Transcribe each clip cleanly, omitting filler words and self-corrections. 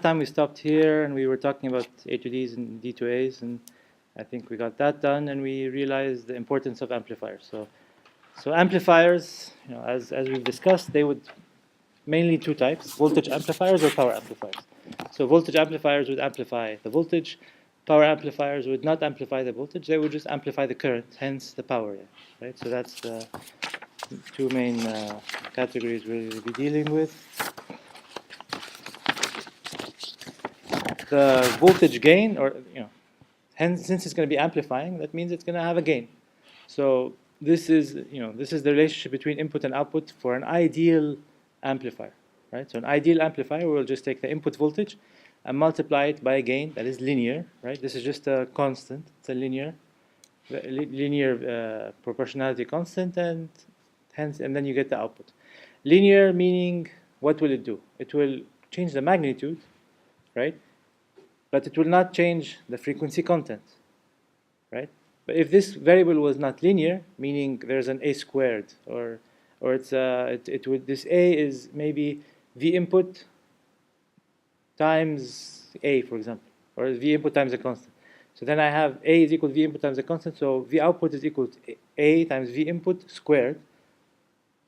time we stopped here and we were talking about A to Ds and D to As, and I think we got that done, and we realized the importance of amplifiers. So amplifiers, as we've discussed, they would mainly two types: voltage amplifiers or power amplifiers. So voltage amplifiers would amplify the voltage. Power amplifiers would not amplify the voltage; they would just amplify the current, hence the power. Right. So that's the two main categories we'll be dealing with. The voltage gain, or hence since it's going to be amplifying, that means it's going to have a gain. So this is the relationship between input and output for an ideal amplifier, right? So an ideal amplifier, we'll just take the input voltage and multiply it by a gain that is linear, right? This is just a constant. It's a linear proportionality constant, and then you get the output. Linear meaning, what will it do? It will change the magnitude, right? But it will not change the frequency content, right? But if this variable was not linear, meaning there's an a squared, or it's this a is maybe v input times a, for example, or v input times a constant. So then I have a is equal to v input times a constant, so v output is equal to a times v input squared,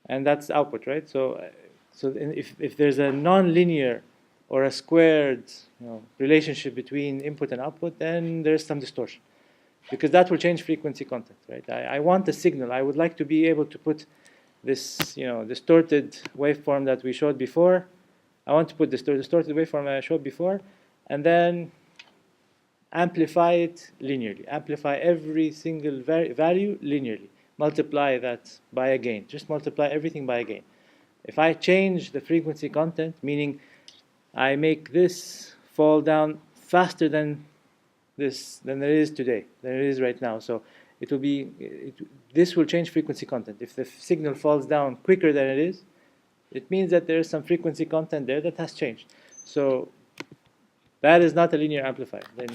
and that's output, right? So if there's a non-linear or a squared relationship between input and output, then there's some distortion, because that will change frequency content, right? I want the signal. I would like to be able to put this distorted waveform that we showed before. I want to put this distorted waveform I showed before, and then amplify it linearly. Amplify every single value linearly. Multiply that by a gain. Just multiply everything by a gain. If I change the frequency content, meaning I make this fall down faster than it is today, than it is right now. So it will be, this will change frequency content. If the signal falls down quicker than it is, it means that there is some frequency content there that has changed. So that is not a linear amplifier. Then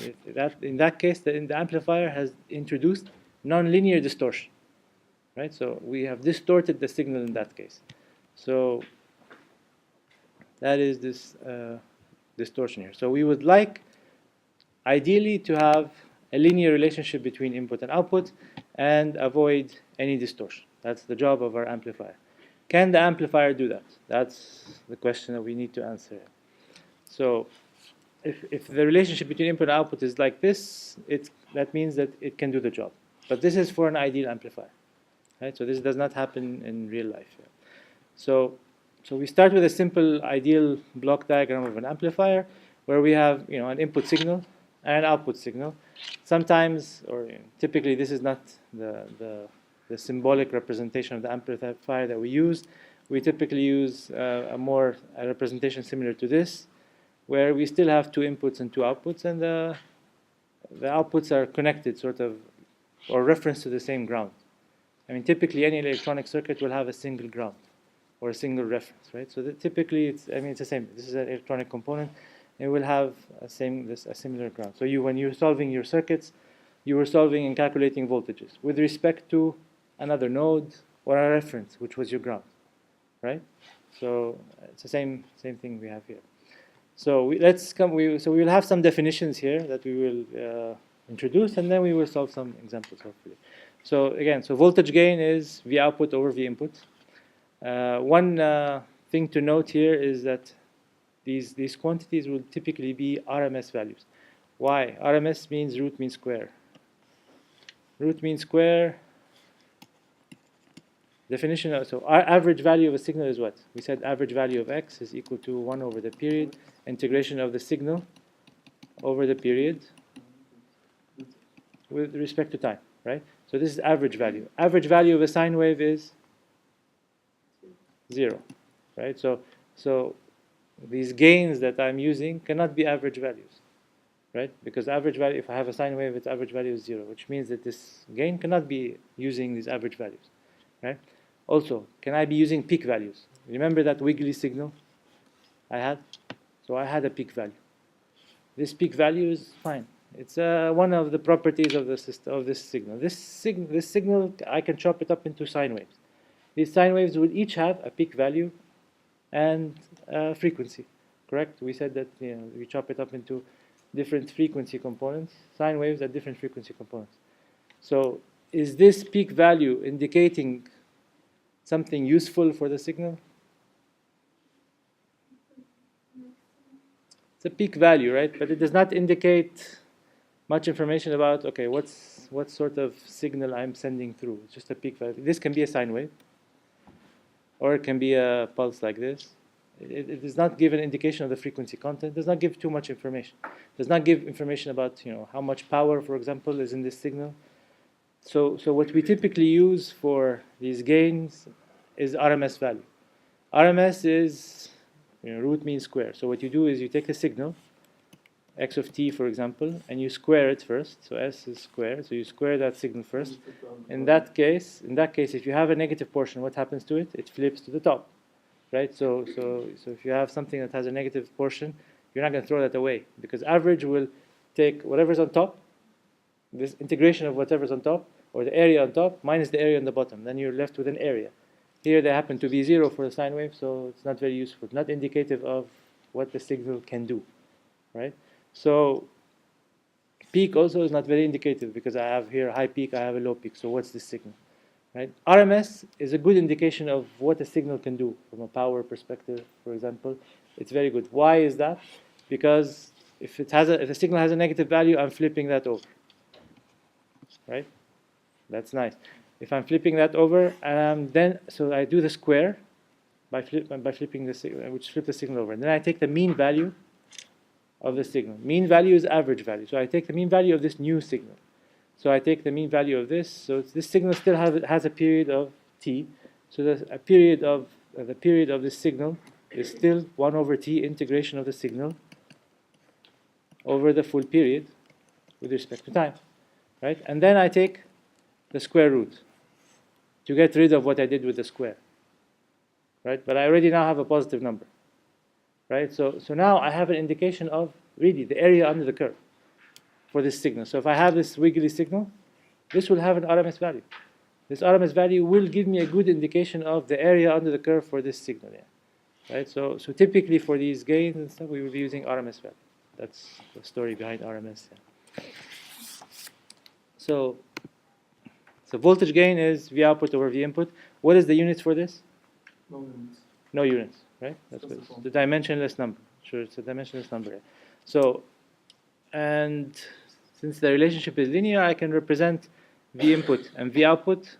in that case, the amplifier has introduced nonlinear distortion, right? So we have distorted the signal in that case. So that is this distortion here. So we would like, ideally, to have a linear relationship between input and output and avoid any distortion. That's the job of our amplifier. Can the amplifier do that? That's the question that we need to answer. So if the relationship between input and output is like this, that means that it can do the job. But this is for an ideal amplifier, right? So this does not happen in real life. So we start with a simple ideal block diagram of an amplifier, where we have an input signal and an output signal. Sometimes, or typically, this is not the symbolic representation of the amplifier that we use. We typically use a representation similar to this, where we still have two inputs and two outputs, and the outputs are connected, sort of, or reference to the same ground. I mean, typically any electronic circuit will have a single ground or a single reference, right? So typically, it's the same. This is an electronic component. It will have a similar ground. So when you're solving your circuits, you were solving and calculating voltages with respect to another node or a reference, which was your ground, right? So it's the same thing we have here. So we will have some definitions here that we will introduce, and then we will solve some examples, hopefully. So again, voltage gain is V output over V input. One thing to note here is that these quantities will typically be RMS values. Why? RMS means root mean square. Root mean square. Definition of, so our average value of a signal is what? We said average value of x is equal to 1 over the period, integration of the signal over the period with respect to time, right? So this is average value. Average value of a sine wave is 0, right? So these gains that I'm using cannot be average values, right? Because average value, if I have a sine wave, its average value is 0, which means that this gain cannot be using these average values, right? Also, can I be using peak values? Remember that wiggly signal I had? So I had a peak value. This peak value is fine. It's one of the properties of the system, of this signal. This signal, I can chop it up into sine waves. These sine waves will each have a peak value and a frequency. correct? We said that we chop it up into different frequency components. Sine waves are different frequency components. So is this peak value indicating something useful for the signal? It's a peak value, right? But it does not indicate much information about, okay, what sort of signal I'm sending through. It's just a peak value. This can be a sine wave, or it can be a pulse like this. It does not give an indication of the frequency content. It does not give too much information. It does not give information about how much power, for example, is in this signal. So what we typically use for these gains is RMS value. RMS is root mean square. So what you do is you take the signal, x of t, for example, and you square it first. So s is squared. So you square that signal first. In that case, if you have a negative portion, what happens to it? It flips to the top, right? So if you have something that has a negative portion, you're not going to throw that away, because average will take whatever's on top, this integration of whatever's on top, or the area on top minus the area on the bottom. Then you're left with an area. Here they happen to be 0 for the sine wave, so it's not very useful. Not indicative of what the signal can do, right? So peak also is not very indicative, because I have here a high peak, I have a low peak. So what's this signal, right? RMS is a good indication of what a signal can do from a power perspective, for example. It's very good. Why is that? Because if a signal has a negative value, I'm flipping that over, right? That's nice. If I'm flipping that over, so I do the square by flipping the signal, which flip the signal over. And then I take the mean value of the signal. Mean value is average value. So I take the mean value of this new signal. So I take the mean value of this. So this signal still has a period of t. So the period of this signal is still 1 over t integration of the signal over the full period with respect to time, right? And then I take the square root to get rid of what I did with the square, right? But I already now have a positive number, right? So now I have an indication of really the area under the curve for this signal. So if I have this wiggly signal, this will have an RMS value. This RMS value will give me a good indication of the area under the curve for this signal, right? So typically for these gains and stuff, we will be using RMS value. That's the story behind RMS. So voltage gain is V output over V input. What is the unit for this? No units. No units, right? That's good. It's the dimensionless number. Sure, it's a dimensionless number. So, and since the relationship is linear, I can represent V input and V output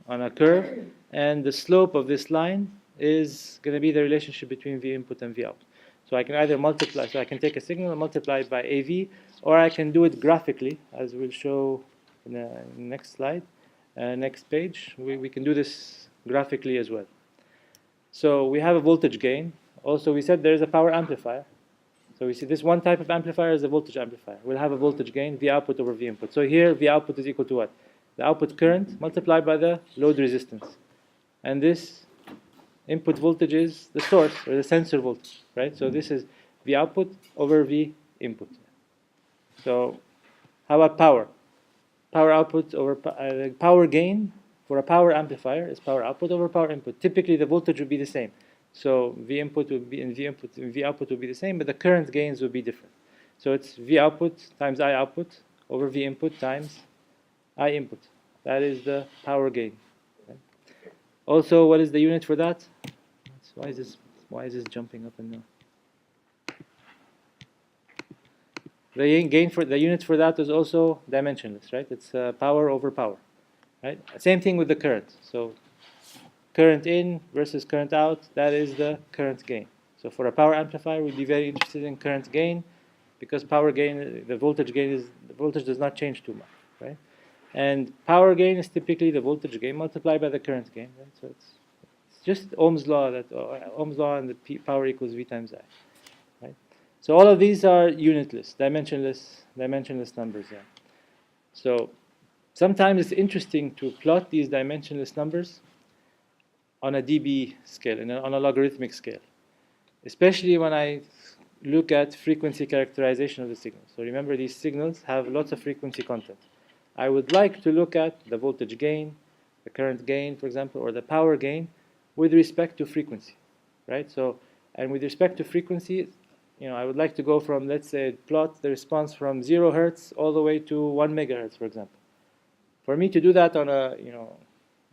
on a curve, and the slope of this line is going to be the relationship between V input and V output. So I can either multiply, so I can take a signal and multiply it by AV, or I can do it graphically, as we'll show in the next slide. Next page, we can do this graphically as well. So we have a voltage gain. Also, we said there is a power amplifier. So we see this one type of amplifier is a voltage amplifier. We'll have a voltage gain, V output over V input. So here, V output is equal to what? The output current multiplied by the load resistance. And this input voltage is the source, or the sensor voltage, right? So this is V output over V input. So how about power? Power output over power gain for a power amplifier is power output over power input. Typically, the voltage would be the same. So V input would be and V output would be the same, but the current gains would be different. So it's V output times I output over V input times I input. That is the power gain. Okay. Also, what is the unit for that? Why is this jumping up and down? The unit for that is also dimensionless, right? It's power over power, right? Same thing with the current. So current in versus current out, that is the current gain. So for a power amplifier, we'd be very interested in current gain, because power gain, the voltage does not change too much, right? And power gain is typically the voltage gain multiplied by the current gain, right? So it's just Ohm's law, and the power equals V times I. So all of these are unitless, dimensionless numbers. Yeah. So sometimes it's interesting to plot these dimensionless numbers on a dB scale, on a logarithmic scale, especially when I look at frequency characterization of the signal. So remember, these signals have lots of frequency content. I would like to look at the voltage gain, the current gain, for example, or the power gain with respect to frequency, right? So, and with respect to frequency, I would like to go from, let's say, plot the response from 0 hertz all the way to 1 megahertz, for example. For me to do that on a,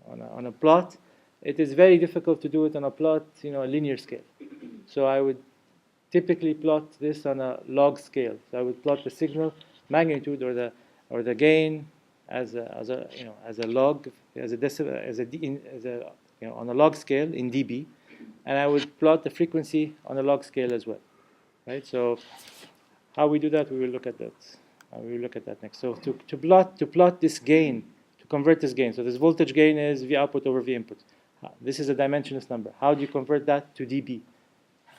on a plot, it is very difficult to do it on a plot, a linear scale. So I would typically plot this on a log scale. So I would plot the signal magnitude or the gain as a log, as a decibel, on a log scale in dB, and I would plot the frequency on a log scale as well, right? So how we do that, we will look at that. We will look at that next. So to plot this gain, to convert this gain. So this voltage gain is V output over V input. This is a dimensionless number. How do you convert that to dB?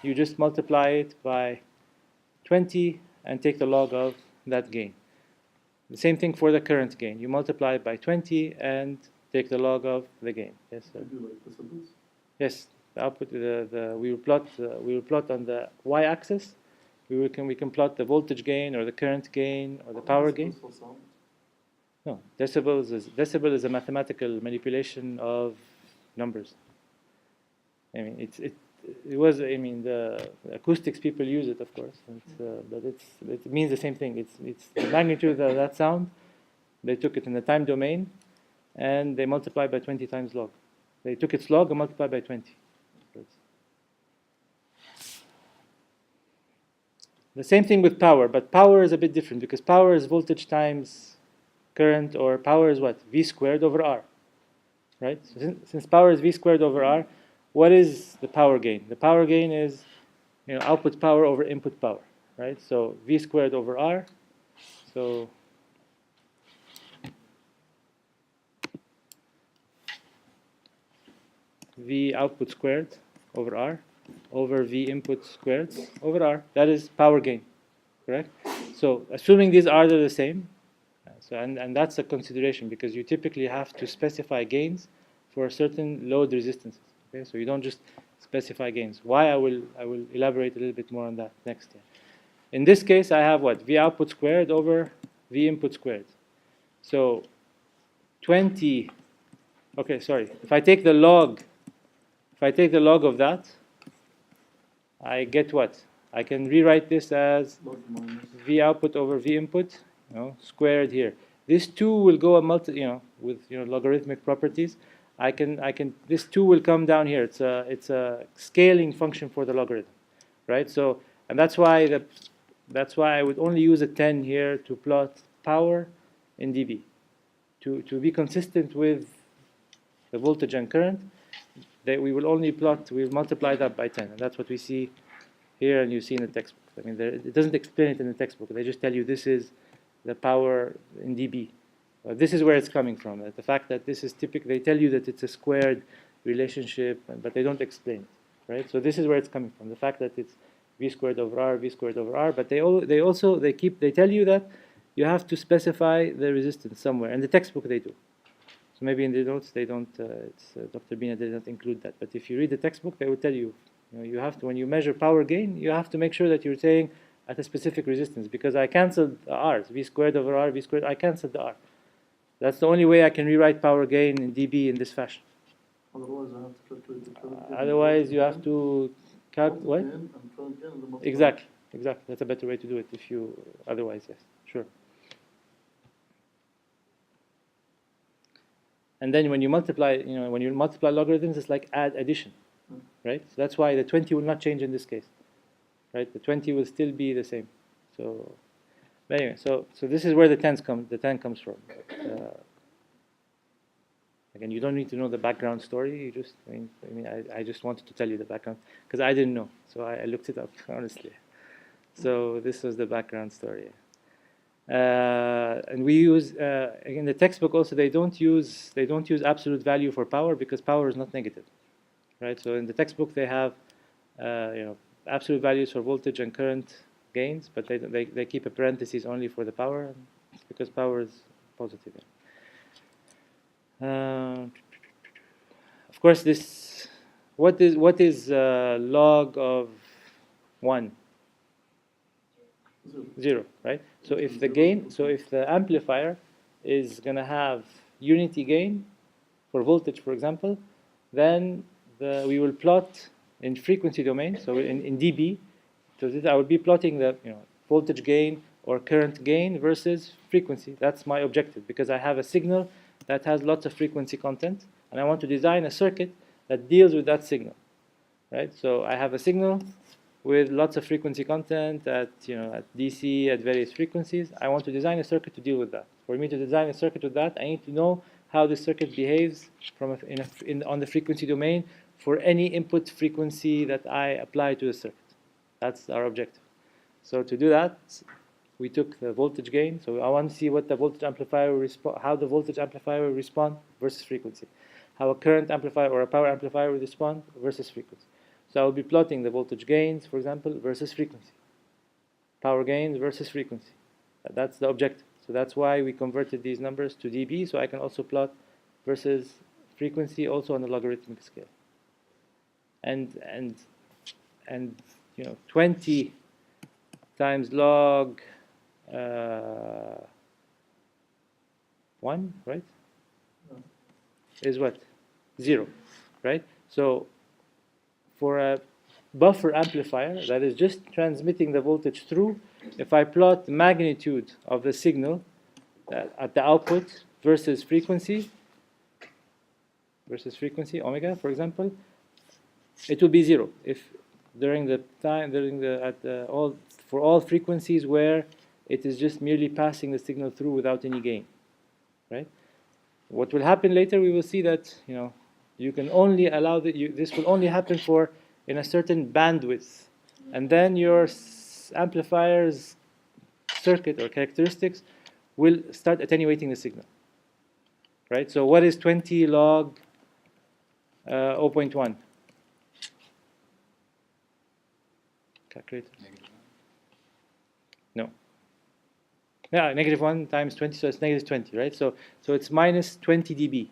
You just multiply it by 20 and take the log of that gain. The same thing for the current gain. You multiply it by 20 and take the log of the gain. Yes, sir. Yes, the output. We will plot on the y-axis. We can plot the voltage gain or the current gain or the power gain. No, decibel is a mathematical manipulation of numbers. I mean, the acoustics people use it, of course, but it means the same thing. It's the magnitude of that sound. They took it in the time domain, and they multiplied by 20 times log. They took its log and multiplied by 20. The same thing with power, but power is a bit different because power is voltage times current, or power is what? V squared over R, right? So since power is V squared over R, what is the power gain? The power gain is output power over input power, right? So V squared over R. So V output squared over R over V input squared over R. That is power gain, correct? So assuming these are the same, and that's a consideration because you typically have to specify gains for certain load resistances. Okay, so you don't just specify gains. Why? I will elaborate a little bit more on that next year. In this case, I have what? V output squared over V input squared. So 20. Okay, sorry. If I take the log of that, I get what? I can rewrite this as V output over V input, squared here. This 2 will go with logarithmic properties. This 2 will come down here. It's a scaling function for the logarithm, right? So, and that's why I would only use a 10 here to plot power in dB, to be consistent with the voltage and current. We will multiply that by 10, and that's what we see here, and you see in the textbook. I mean, it doesn't explain it in the textbook. They just tell you this is the power in dB. This is where it's coming from. The fact that this is typical, they tell you that it's a squared relationship, but they don't explain it, right? So this is where it's coming from. The fact that it's V squared over R, V squared over R, but they tell you that you have to specify the resistance somewhere. In the textbook they do. So maybe in the notes they don't. Dr. Bina did not include that. But if you read the textbook, they will tell you, you have to, when you measure power gain, you have to make sure that you're saying at a specific resistance, because I canceled the R's, V squared over R, V squared. I canceled the R. That's the only way I can rewrite power gain in dB in this fashion. Otherwise, I have to calculate the current. Otherwise, you have to calculate. What? Exactly. That's a better way to do it. If you otherwise, yes, sure. And then when you multiply, logarithms, it's like addition, right? So that's why the 20 will not change in this case, right? The 20 will still be the same. So. But anyway, so this is where the 10 comes from. Again, you don't need to know the background story. You just, I just wanted to tell you the background because I didn't know, so I looked it up honestly. So this was the background story. And we use again the textbook also. They don't use absolute value for power because power is not negative, right? So in the textbook they have absolute values for voltage and current gains, but they keep a parenthesis only for the power because power is positive. Of course, what is log of 1? 0, right? So if the amplifier is going to have unity gain for voltage, for example, then we will plot in frequency domain, so in dB, So this, I will be plotting the voltage gain or current gain versus frequency. That's my objective, because I have a signal that has lots of frequency content, and I want to design a circuit that deals with that signal, right? So I have a signal with lots of frequency content at at DC at various frequencies. I want to design a circuit to deal with that. For me to design a circuit with that, I need to know how the circuit behaves on the frequency domain for any input frequency that I apply to the circuit. That's our objective. So to do that, we took the voltage gain. So I want to see what the voltage amplifier will respond, how the voltage amplifier will respond versus frequency, how a current amplifier or a power amplifier will respond versus frequency. So I will be plotting the voltage gains, for example, versus frequency, power gains versus frequency. That's the objective. So that's why we converted these numbers to dB, so I can also plot versus frequency also on a logarithmic scale. And 20 times log 1, right? No. Is what? 0, right? So for a buffer amplifier that is just transmitting the voltage through, if I plot the magnitude of the signal at the output versus frequency, omega, for example, it will be 0 if for all frequencies where it is just merely passing the signal through without any gain, right? What will happen later, we will see that you can only allow this will only happen for in a certain bandwidth, and then your amplifier's circuit or characteristics will start attenuating the signal, right? So what is 20 log 0.1? Calculate. No. Yeah, -1 times 20, so it's -20, right? So it's minus 20 dB,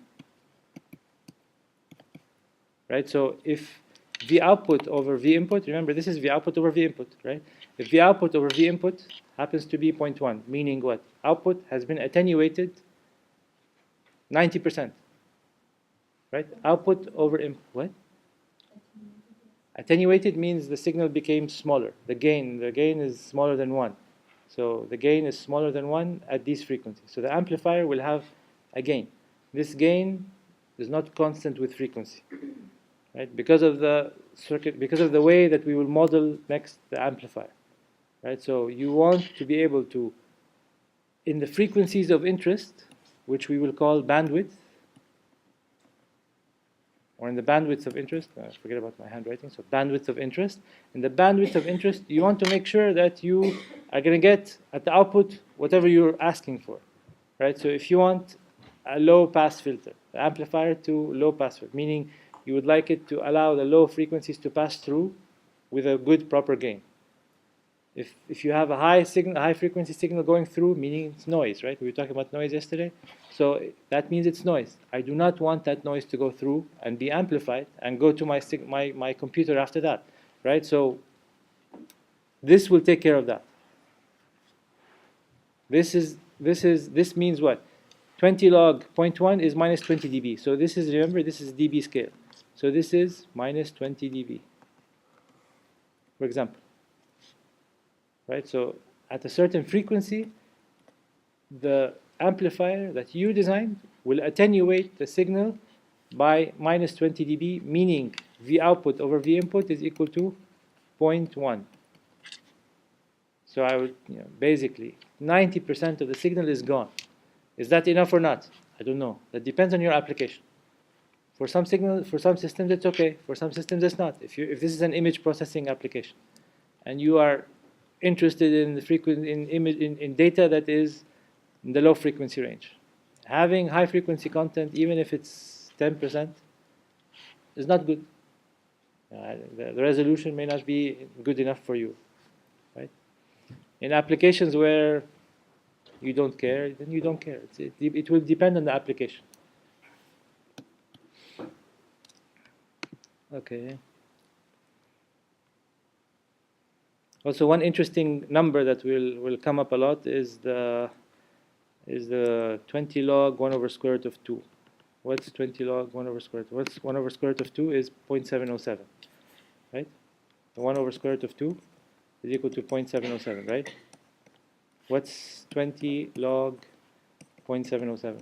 right? So if V output over V input, remember this is V output over V input, right? If V output over V input happens to be 0.1, meaning what? Output has been attenuated 90%, right? Output over input, what? Attenuated means the signal became smaller. The gain is smaller than 1. So the gain is smaller than 1 at these frequencies. So the amplifier will have a gain. This gain is not constant with frequency, right? Because of the circuit, because of the way that we will model next the amplifier, right? So you want to be able to, in the frequencies of interest, which we will call bandwidth, or in the bandwidth of interest, forget about my handwriting, so bandwidth of interest. In the bandwidth of interest, you want to make sure that you are going to get at the output whatever you're asking for, right? So if you want a low pass filter, the amplifier to low pass filter, meaning you would like it to allow the low frequencies to pass through with a good proper gain. If you have a high frequency signal going through, meaning it's noise, right? We were talking about noise yesterday. So that means it's noise. I do not want that noise to go through and be amplified and go to my computer after that, right? So this will take care of that. This means what? 20 log 0.1 is minus 20 dB. So this is, remember, this is dB scale. So this is minus 20 dB, for example. Right? So at a certain frequency, the amplifier that you designed will attenuate the signal by minus 20 dB, meaning V output over V input is equal to 0.1. So I would, basically, 90% of the signal is gone. Is that enough or not? I don't know. That depends on your application. For some systems it's okay. For some systems it's not. If this is an image processing application, and you are interested in the in data that is in the low frequency range, having high frequency content, even if it's 10%, is not good. The resolution may not be good enough for you, right? In applications where you don't care, then you don't care. It will depend on the application. Okay. Also, one interesting number that will come up a lot is the 20 log 1 over square root of 2. What's 20 log 1 over square root? What's 1 over square root of 2 is 0.707, right? The 1 over square root of 2 is equal to 0.707, right? What's 20 log 0.707?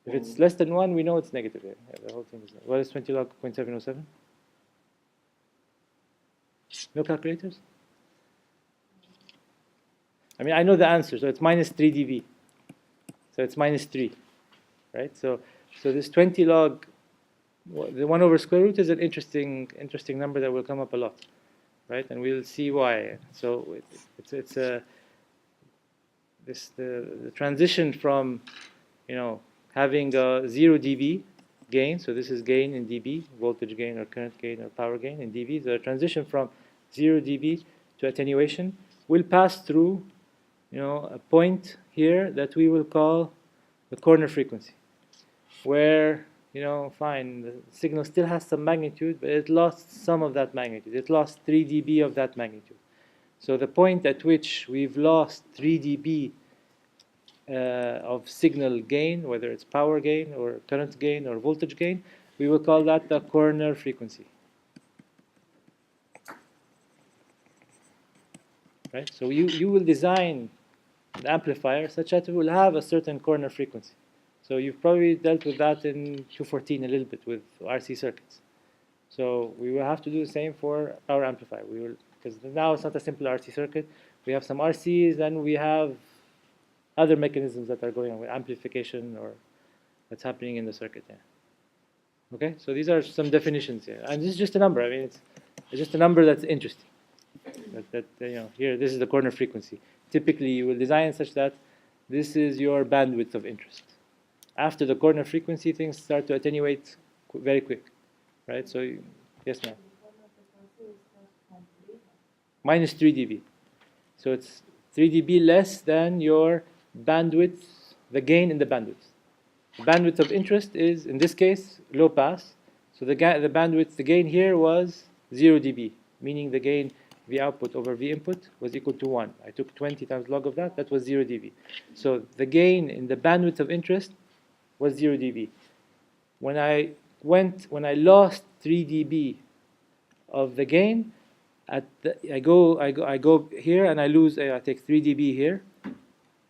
If it's less than 1, we know it's negative here. Yeah, the whole thing is. What is 20 log 0.707? No calculators? I mean, I know the answer, so it's minus 3 dB. So it's minus 3, right? So this 20 log, the 1 over square root is an interesting number that will come up a lot, right? And we'll see why. So it's the transition from, having a 0 dB gain, so this is gain in dB, voltage gain or current gain or power gain in dB. The transition from 0 dB to attenuation will pass through, a point here that we will call the corner frequency, where, fine, the signal still has some magnitude, but it lost some of that magnitude. It lost 3 dB of that magnitude. So the point at which we've lost 3 dB of signal gain, whether it's power gain or current gain or voltage gain, we will call that the corner frequency. Right? So you will design the amplifier such that it will have a certain corner frequency. So you've probably dealt with that in 214 a little bit with RC circuits. So we will have to do the same for our amplifier. We will, because now it's not a simple RC circuit. We have some RCs, and we have other mechanisms that are going on with amplification or that's happening in the circuit. Yeah. Okay, so these are some definitions here, and this is just a number. I mean, it's just a number that's interesting. Here, this is the corner frequency. Typically, you will design such that this is your bandwidth of interest. After the corner frequency, things start to attenuate very quick, right? So, yes, ma'am. Minus 3 dB. So it's 3 dB less than your bandwidth, the gain in the bandwidth. The bandwidth of interest is, in this case, low pass. So the bandwidth, the gain here was 0 dB, meaning the gain V output over V input was equal to 1. I took 20 times log of that, that was 0 dB. So the gain in the bandwidth of interest was 0 dB. When I lost 3 dB of the gain, I go here and I lose, I take 3 dB here,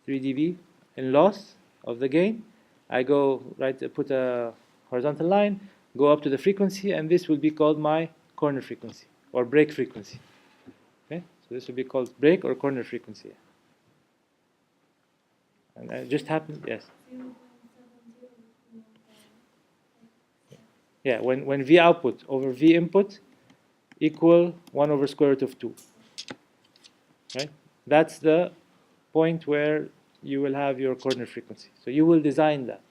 3 dB in loss of the gain. I go, put a horizontal line, go up to the frequency, and this will be called my corner frequency or break frequency. Okay, so this will be called break or corner frequency. And it just happened, yes. Yeah, when V output over V input equal 1 over square root of 2. Right? That's the point where you will have your corner frequency. So you will design that.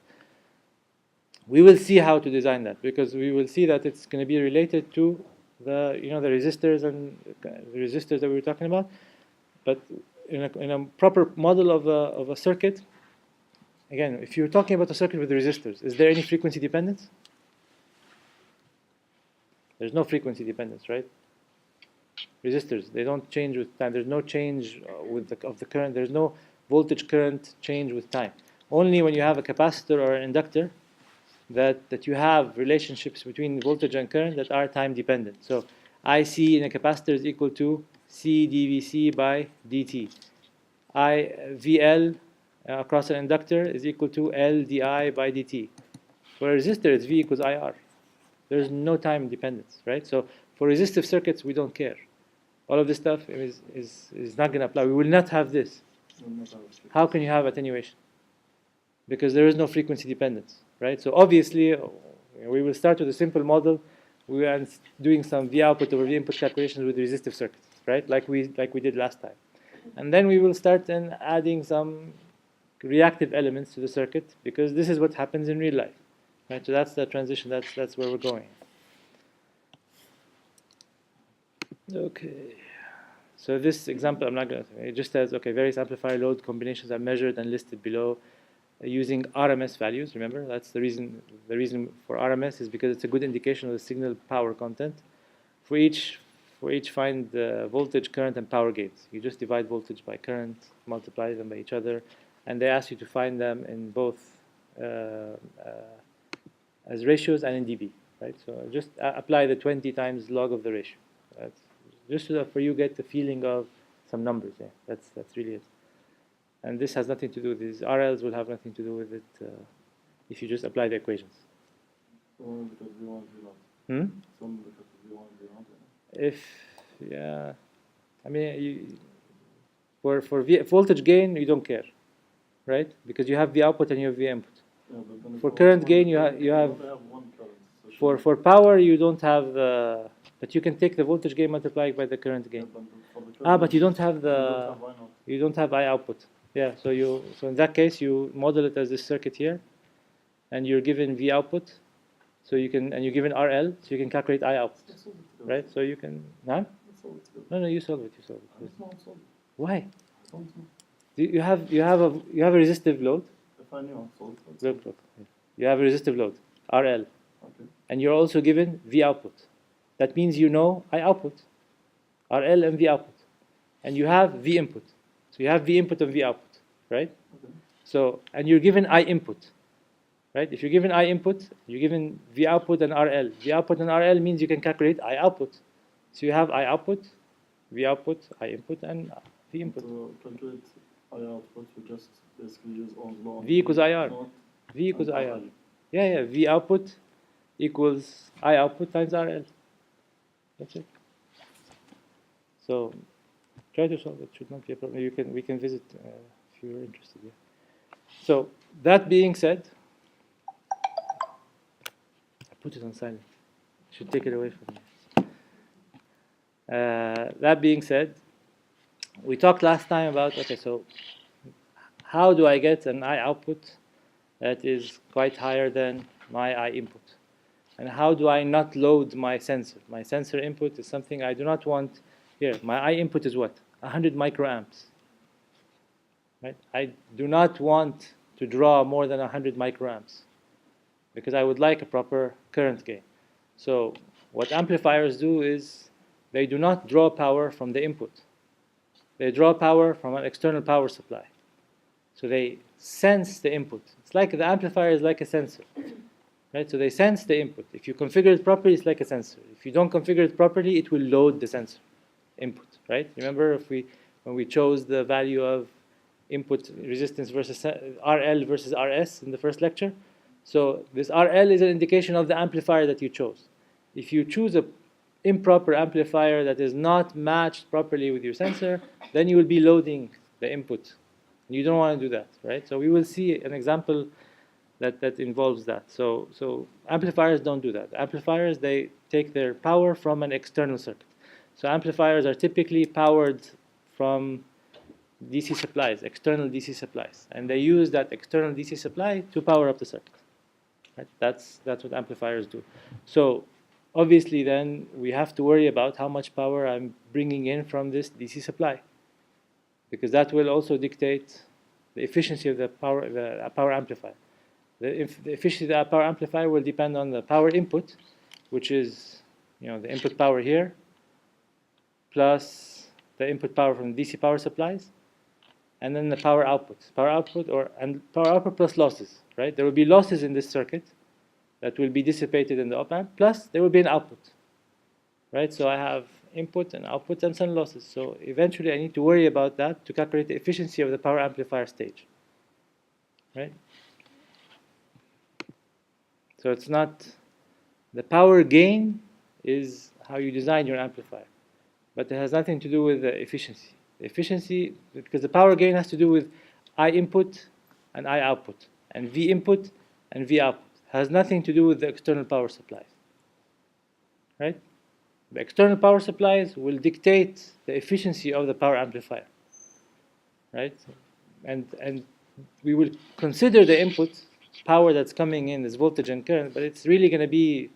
We will see how to design that, because we will see that it's going to be related to the the resistors and the resistors that we were talking about. But in a proper model of a circuit, again, if you're talking about a circuit with resistors, is there any frequency dependence? There's no frequency dependence, right? Resistors, they don't change with time. There's no change of the current. There's no voltage current change with time. Only when you have a capacitor or an inductor that you have relationships between voltage and current that are time dependent. So IC in a capacitor is equal to C dVc by dt. VL across an inductor is equal to L di by dt. For a resistor, it's V equals IR. There's no time dependence, right? So for resistive circuits, we don't care. All of this stuff is not going to apply. We will not have this. How can you have attenuation? Because there is no frequency dependence, right? So obviously, we will start with a simple model. We are doing some V output over V input calculations with resistive circuits, right? Like we did last time. And then we will start then adding some reactive elements to the circuit, because this is what happens in real life. Right, so that's the transition, that's where we're going. Okay. So this example, I'm not going to, it just says, okay, various amplifier load combinations are measured and listed below using RMS values. Remember, that's the reason for RMS is because it's a good indication of the signal power content. For each find the voltage, current, and power gains. You just divide voltage by current, multiply them by each other, and they ask you to find them in both as ratios and in dB, right? So just apply the 20 times log of the ratio. That's just so that for you get the feeling of some numbers. Yeah, that's really it. And this has nothing to do with these RLs. Will have nothing to do with it if you just apply the equations. So only because V1, V0. Hmm? So only because of V1, V0. If yeah, I mean for voltage gain you don't care, right? Because you have V output and you have V input. Yeah, but then if For I current want gain, one you current, you I have only have one current. So for shouldn't- power you don't have the, but you can take the voltage gain multiplied by the current yeah, gain. but for the Ah, current, but you don't have I the don't have I0. you don't have I output. Yeah, so in that case you model it as this circuit here, and you're given V output, so you can, and you're given RL, so you can calculate I output, Let's solve it together. right? So you can, huh? Let's solve it together. No, you solve it. You solve I it. don't know, solve it. Why? I don't know. You have a resistive load. If I knew, I'd solve it. I'd solve Look. You have a resistive load, RL, it. Okay. and you're also given V output. That means you know I output, RL and V output, and you have V input. So you have V input and V output, right? Okay. So, and you're given I input, right? If you're given I input, you're given V output and RL. V output and RL means you can calculate I output. So you have I output, V output, I input, and V input. To calculate I output, we just basically use Ohm's law. V equals IR. Not V equals and IR. RL. Yeah, V output equals I output times RL. That's it. So try to solve it. Should not be a problem. We can visit if you're interested. Yeah. So that being said, I put it on silent. Should take it away from me. That being said, we talked last time about, okay, so how do I get an I output that is quite higher than my I input? And how do I not load my sensor? My sensor input is something I do not want here. My I input is what? 100 microamps. Right? I do not want to draw more than 100 microamps because I would like a proper current gain. So what amplifiers do is they do not draw power from the input. They draw power from an external power supply. So they sense the input. It's like the amplifier is like a sensor. Right? So they sense the input. If you configure it properly, it's like a sensor. If you don't configure it properly, it will load the sensor input. Right? Remember when we chose the value of input resistance versus RL versus RS in the first lecture? So this RL is an indication of the amplifier that you chose. If you choose a improper amplifier that is not matched properly with your sensor, then you will be loading the input. You don't want to do that, right? So we will see an example that involves that. So amplifiers don't do that. Amplifiers, they take their power from an external circuit. So amplifiers are typically powered from DC supplies, external DC supplies, and they use that external DC supply to power up the circuit. Right? That's what amplifiers do. So obviously then we have to worry about how much power I'm bringing in from this DC supply, because that will also dictate the efficiency of the power amplifier. The efficiency of the power amplifier will depend on the power input, which is the input power here, plus the input power from DC power supplies, and then the power output. Power output plus losses, right? There will be losses in this circuit that will be dissipated in the op-amp, plus there will be an output, right? So I have input and output and some losses. So eventually I need to worry about that to calculate the efficiency of the power amplifier stage, right? So it's not, the power gain is how you design your amplifier, but it has nothing to do with the efficiency. The efficiency, because the power gain has to do with I input and I output, and V input and V output. It has nothing to do with the external power supplies, right? The external power supplies will dictate the efficiency of the power amplifier, right? And we will consider the input power that's coming in as voltage and current, but it's really going to be,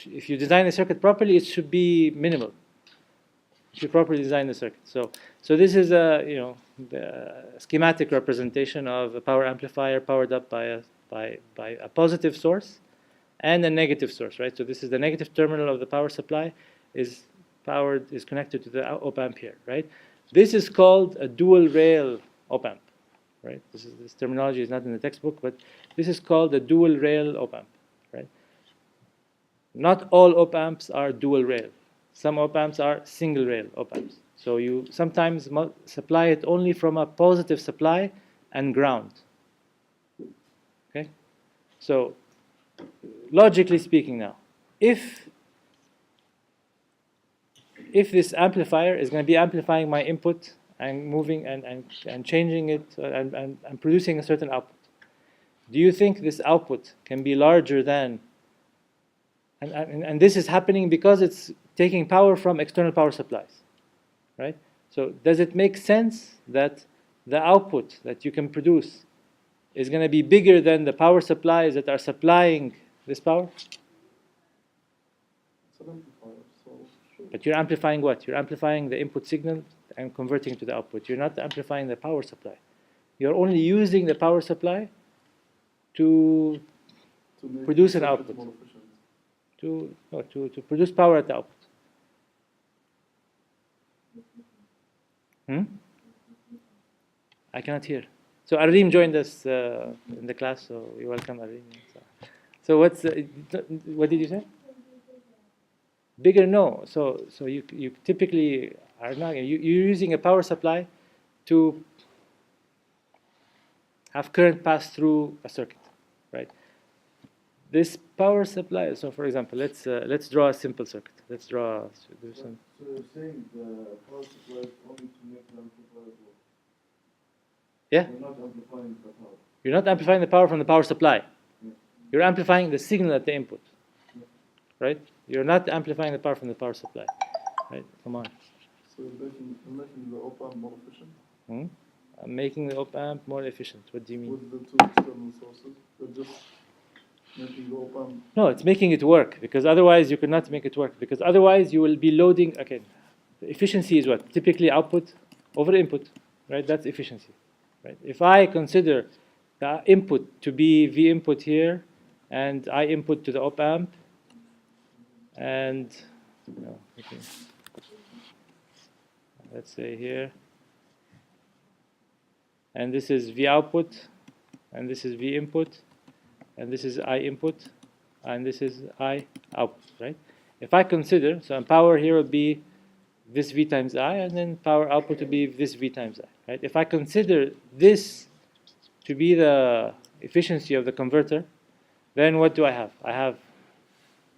if you design the circuit properly, it should be minimal. If you properly design the circuit. So this is the schematic representation of a power amplifier powered up by a positive source and a negative source, right? So this is the negative terminal of the power supply is connected to the op-amp here, right? This is called a dual rail op-amp, right? This terminology is not in the textbook, but this is called a dual rail op-amp, right? Not all op-amps are dual rail. Some op-amps are single rail op-amps. So you sometimes supply it only from a positive supply and ground. Okay? So logically speaking now, if this amplifier is going to be amplifying my input and moving and changing it and producing a certain output, do you think this output can be larger than, and this is happening because it's taking power from external power supplies, right? So does it make sense that the output that you can produce is going to be bigger than the power supplies that are supplying this power? It's an amplifier, so sure. But you're amplifying what? You're amplifying the input signal and converting to the output. You're not amplifying the power supply. You're only using the power supply to To make produce the an circuit output. more efficient. to produce power at the output. I cannot hear. So Arim joined us in the class, so you're welcome, Arim. So what did you say? Bigger, no. So you typically are not. You're using a power supply to have current pass through a circuit, right? This power supply. So for example, let's draw a simple circuit. Let's draw. So you're saying the power supply is only to make the amplifier work? Yeah. You're not amplifying the power. You're not amplifying the power from the power supply. Yeah. You're amplifying the signal at the input, Yeah. right? You're not amplifying the power from the power supply, right? Come on. So you're making the op-amp more efficient I'm making the op-amp more efficient. What do you mean? with the two external sources. You're just making the op-amp. No, it's making it work, because otherwise you could not make it work, because otherwise you will be loading. Okay, the efficiency is what? Typically output over input, right? That's efficiency, right? If I consider the input to be V input here and I input to the op-amp, and no, okay, let's say here, and this is V output, and this is V input, and this is I input, and this is I output, right? If I consider, so power here will be this V times I, and then power output will be this V times I, right? If I consider this to be the efficiency of the converter, then what do I have? I have,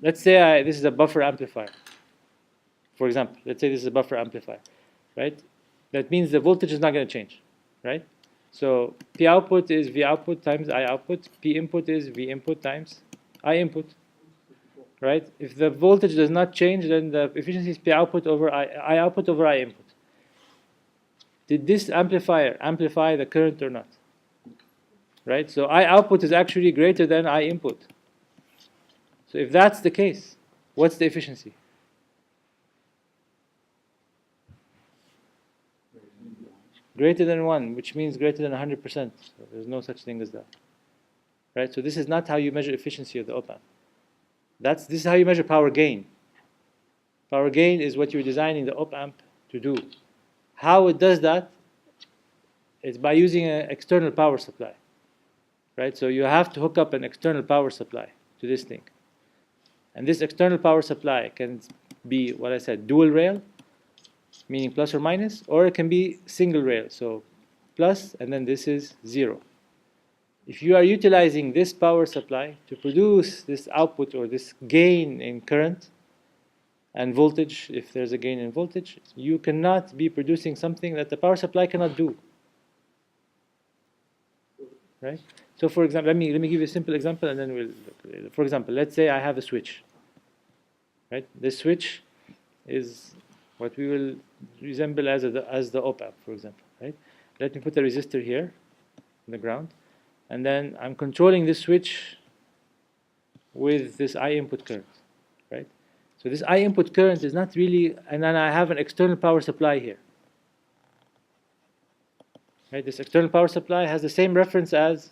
let's say this is a buffer amplifier, for example. Let's say this is a buffer amplifier, right? That means the voltage is not going to change, right? So P output is V output times I output. P input is V input times I input, right? If the voltage does not change, then the efficiency is P output over I output over I input. Did this amplifier amplify the current or not? Right? So I output is actually greater than I input. So if that's the case, what's the efficiency? Greater than 1, which means greater than 100%. So there's no such thing as that. Right? So this is not how you measure efficiency of the op-amp. This is how you measure power gain. Power gain is what you're designing the op-amp to do. How it does that is by using an external power supply. Right? So you have to hook up an external power supply to this thing. And this external power supply can be, what I said, dual rail, meaning plus or minus, or it can be single rail, so plus, and then this is 0. If you are utilizing this power supply to produce this output or this gain in current and voltage, if there's a gain in voltage, you cannot be producing something that the power supply cannot do. Right? So for example, let me give you a simple example, and then we'll look. For example, let's say I have a switch. Right? This switch is what we will resemble as the op-amp, for example. Right? Let me put a resistor here on the ground, and then I'm controlling this switch with this I input current. Right? So this I input current is not really, and then I have an external power supply here. Right? This external power supply has the same reference as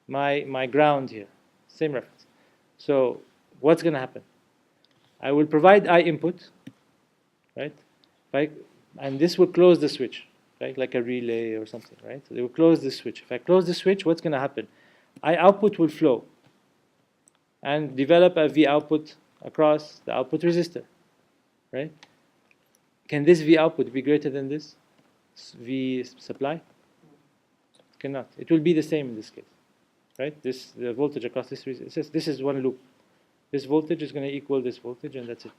my ground here, same reference. So what's going to happen? I will provide I input, right? And this will close the switch, right? Like a relay or something, right? So they will close the switch. If I close the switch, what's going to happen? I output will flow and develop a V output across the output resistor, right? Can this V output be greater than this V supply? It cannot. It will be the same in this case, right? The voltage across this this is one loop. This voltage is going to equal this voltage, and that's it.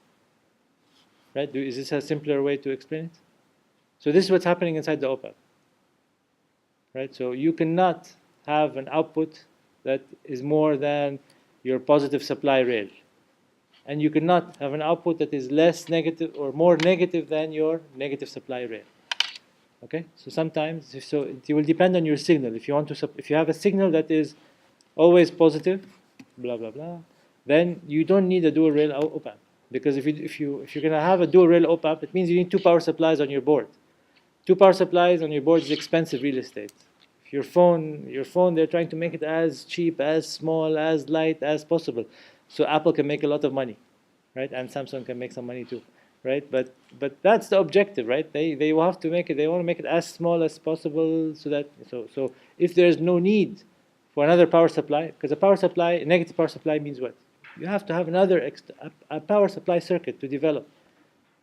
Right? Is this a simpler way to explain it? So this is what's happening inside the op-amp. Right? So you cannot have an output that is more than your positive supply rail. And you cannot have an output that is less negative or more negative than your negative supply rail. Okay? So sometimes, it will depend on your signal. If you have a signal that is always positive, blah blah blah, then you don't need a dual rail op-amp. Because if you're going to have a dual rail op-amp, it means you need 2 power supplies on your board. 2 power supplies on your board is expensive real estate. If your phone, they're trying to make it as cheap, as small, as light as possible. So Apple can make a lot of money, right? And Samsung can make some money too, right? But that's the objective, right? They will have to make it. They want to make it as small as possible, so if there's no need for another power supply, because a negative power supply means what? You have to have a power supply circuit to develop,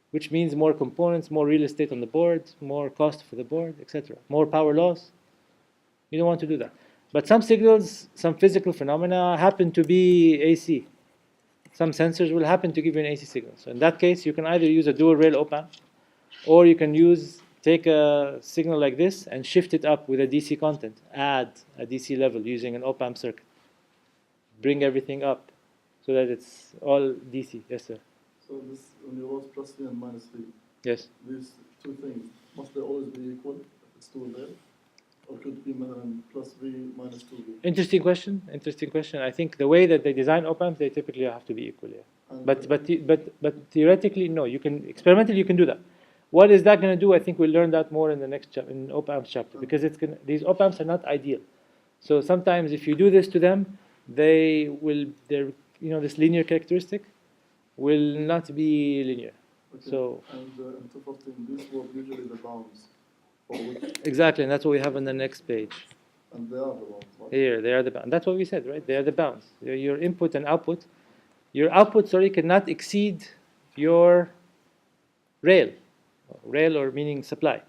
which means more components, more real estate on the board, more cost for the board, etc. More power loss. You don't want to do that. But some signals, some physical phenomena happen to be AC. Some sensors will happen to give you an AC signal. So in that case, you can either use a dual rail op-amp, or you can take a signal like this and shift it up with a DC content. Add a DC level using an op-amp circuit. Bring everything up so that it's all DC. Yes, sir. So this, when you wrote plus V and minus V, Yes. these two things, must they always be equal if it's two there? Or could it be plus V minus 2V? Interesting question. I think the way that they design op-amps, they typically have to be equal. Yeah. And But theoretically, no. Experimentally you can do that. What is that going to do? I think we'll learn that more in the next in op-amps chapter, because these op-amps are not ideal. So sometimes if you do this to them, this linear characteristic will not be linear. okay. So and in 214, these were usually the bounds for which, exactly, and that's what we have on the next page. and they are the bounds, right? Here, they are the bounds. That's what we said, right? They are the bounds. Your input and output. Your output, cannot exceed your rail. Rail, or meaning supply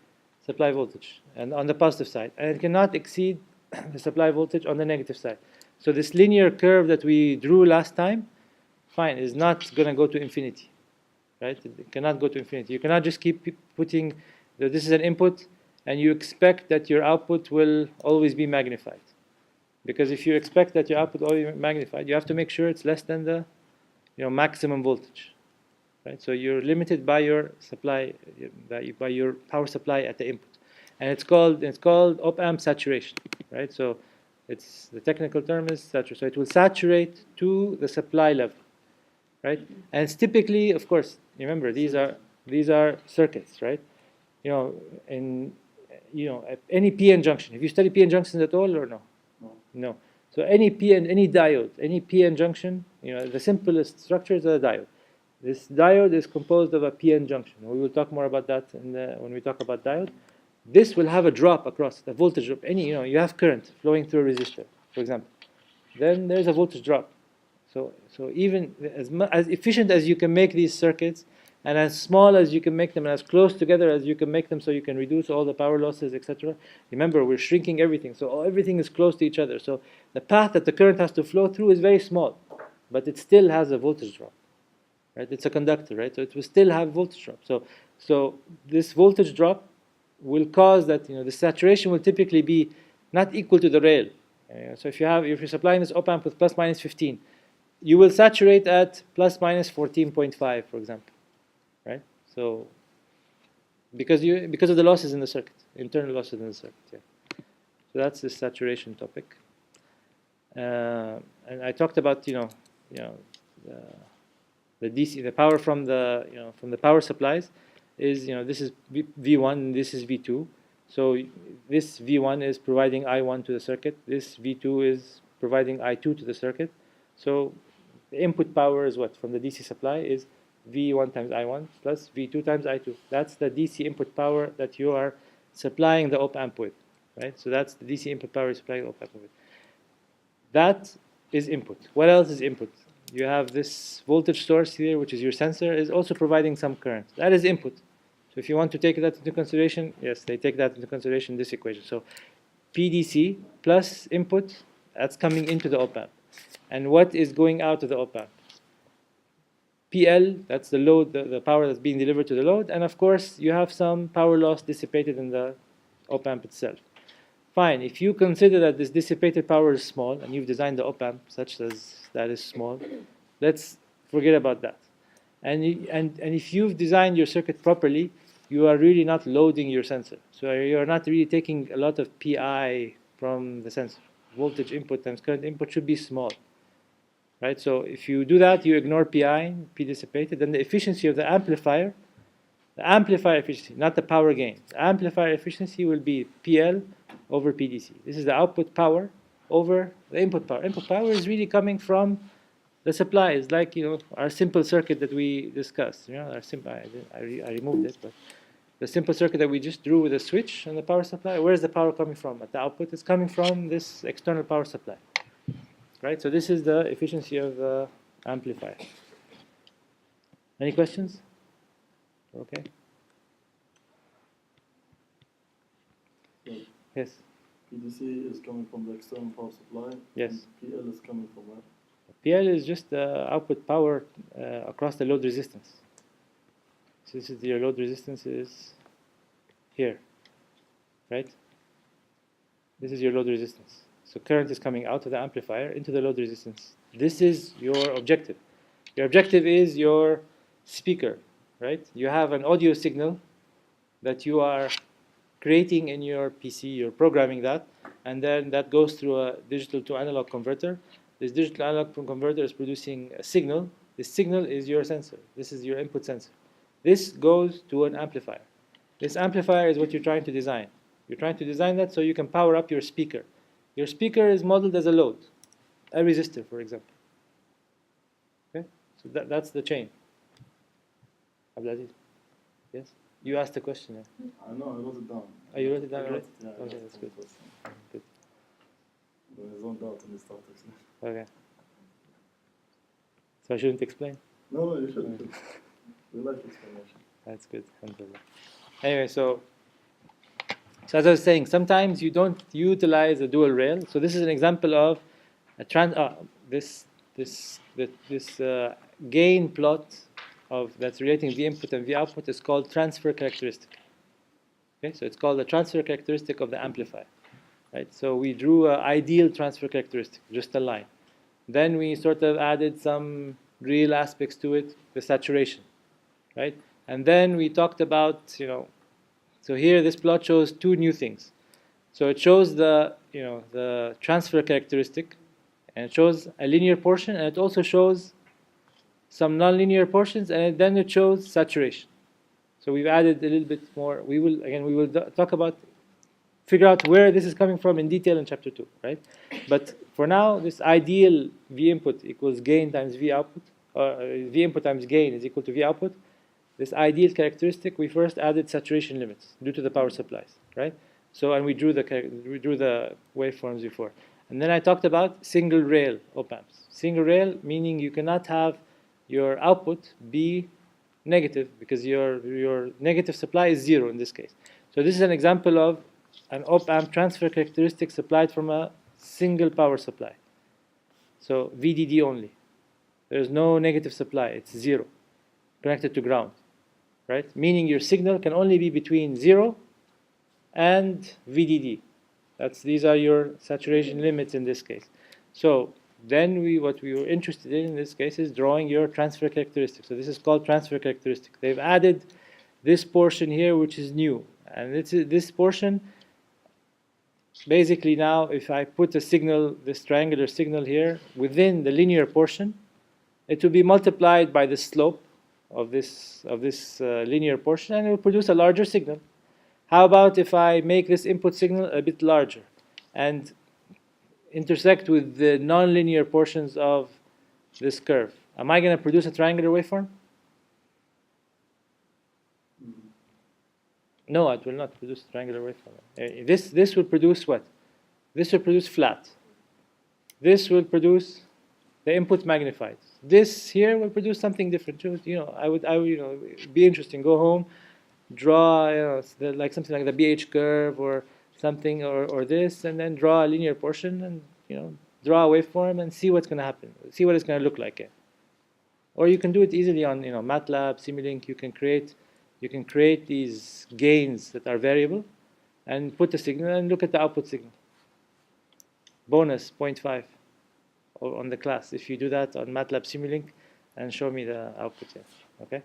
voltage, and on the positive side. And it cannot exceed the supply voltage on the negative side. So this linear curve that we drew last time, fine, is not going to go to infinity, right? It cannot go to infinity. You cannot just keep putting, this is an input, and you expect that your output will always be magnified. Because if you expect that your output will always be magnified, you have to make sure it's less than the maximum voltage. Right? So you're limited by your supply, by your power supply at the input. And it's called op-amp saturation. Right? So the technical term is saturation. So it will saturate to the supply level. Right? And it's typically, of course, remember, these are circuits, right? At any PN junction. Have you studied PN junctions at all, or no? No. So any diode, any PN junction, the simplest structure is a diode. This diode is composed of a PN junction. We will talk more about that when we talk about diode. This will have a drop across, the voltage drop. You have current flowing through a resistor, for example. Then there's a voltage drop. So even as efficient as you can make these circuits, and as small as you can make them, and as close together as you can make them, so you can reduce all the power losses, etc. Remember, we're shrinking everything, so everything is close to each other. So the path that the current has to flow through is very small, but it still has a voltage drop. Right? It's a conductor, right? So it will still have voltage drop. So this voltage drop will cause that the saturation will typically be not equal to the rail. So if you're supplying this op-amp with plus minus 15, you will saturate at plus minus 14.5, for example. Right? So because of the losses in the circuit, internal losses in the circuit. Yeah. So that's the saturation topic. And I talked about the DC, the power from the power supplies is this is V1 and this is V2. So this V1 is providing I1 to the circuit. This V2 is providing I2 to the circuit. So the input power is what from the DC supply is V1 times I1 plus V2 times I2. That's the DC input power that you are supplying the op-amp with, right? So that's the DC input power you're supplying the op-amp with. That is input. What else is input? you have this voltage source here, which is your sensor, is also providing some current. That is input. So if you want to take that into consideration, yes, they take that into consideration in this equation. So PDC plus input, that's coming into the op-amp. And what is going out of the op-amp? PL, that's the load, the power that's being delivered to the load. And of course, you have some power loss dissipated in the op-amp itself. Fine, if you consider that this dissipated power is small, and you've designed the op-amp such as that is small, let's forget about that. And if you've designed your circuit properly, you are really not loading your sensor. So you're not really taking a lot of PI from the sensor. Voltage input times current input should be small. Right? So if you do that, you ignore PI, P dissipated, then the efficiency of the amplifier efficiency, not the power gain. The amplifier efficiency will be PL over PDC. This is the output power over the input power. Input power is really coming from the supply. It's like, our simple circuit that we discussed. Our simple, I removed it, but the simple circuit that we just drew with a switch and the power supply. Where is the power coming from? At the output, it's coming from this external power supply. Right? So this is the efficiency of the amplifier. Any questions? Okay. So Yes. PDC is coming from the external power supply. Yes. And PL is coming from where? PL is just the output power across the load resistance. So this is your load resistance is here, right? This is your load resistance. So current is coming out of the amplifier into the load resistance. This is your objective. Your objective is your speaker, right? You have an audio signal that you are creating in your PC, you're programming that, and then that goes through a digital to analog converter. This digital analog converter is producing a signal. This signal is your sensor. This is your input sensor. This goes to an amplifier. This amplifier is what you're trying to design. You're trying to design that so you can power up your speaker. Your speaker is modeled as a load, a resistor, for example. Okay? So that's the chain. Abdulaziz? Yes? You asked the question. Yeah? I know, I wrote it down. Oh, you wrote it down already? Yeah, I Okay, wrote that's it good. down. Good. But I zoned out when you started. Okay. So I shouldn't explain? No, you should. We like explanation. That's good. Alhamdulillah. Anyway, so as I was saying, sometimes you don't utilize a dual rail. So this is an example of a this gain plot of that's relating V input and V output is called transfer characteristic. Okay, so it's called the transfer characteristic of the amplifier. Right. So we drew an ideal transfer characteristic, just a line. Then we sort of added some real aspects to it, the saturation, right? And then we talked about, so here this plot shows two new things. So it shows the transfer characteristic, and it shows a linear portion, and it also shows some nonlinear portions, and then it shows saturation. So we've added a little bit more. We will talk about, figure out where this is coming from in detail in chapter 2, right? But for now, this ideal V input equals gain times V output, or V input times gain is equal to V output. This ideal characteristic, we first added saturation limits due to the power supplies, right? So, and we drew the waveforms before. And then I talked about single rail op-amps. Single rail meaning you cannot have your output be negative because your negative supply is 0 in this case. So this is an example of an op-amp transfer characteristic supplied from a single power supply. So VDD only. There is no negative supply, it's 0, connected to ground, right? Meaning your signal can only be between 0 and VDD. These are your saturation limits in this case. So then what we were interested in this case is drawing your transfer characteristic. So this is called transfer characteristic. They've added this portion here, which is new. And this portion, basically now, if I put a signal, this triangular signal here, within the linear portion, it will be multiplied by the slope of this linear portion, and it will produce a larger signal. How about if I make this input signal a bit larger and intersect with the nonlinear portions of this curve? Am I going to produce a triangular waveform? No, it will not produce a triangular waveform. This will produce what? This will produce flat. This will produce the input magnified. This here will produce something different. You know, I would, you know, be interesting. Go home, draw, you know, like something like the BH curve or something, or this, and then draw a linear portion, and you know, draw a waveform and see what's going to happen. See what it's going to look like. Or you can do it easily on, you know, MATLAB, Simulink. You can create these gains that are variable, and put the signal and look at the output signal. Bonus 0.5 on the class. If you do that on MATLAB Simulink, and show me the output. Yeah. Okay.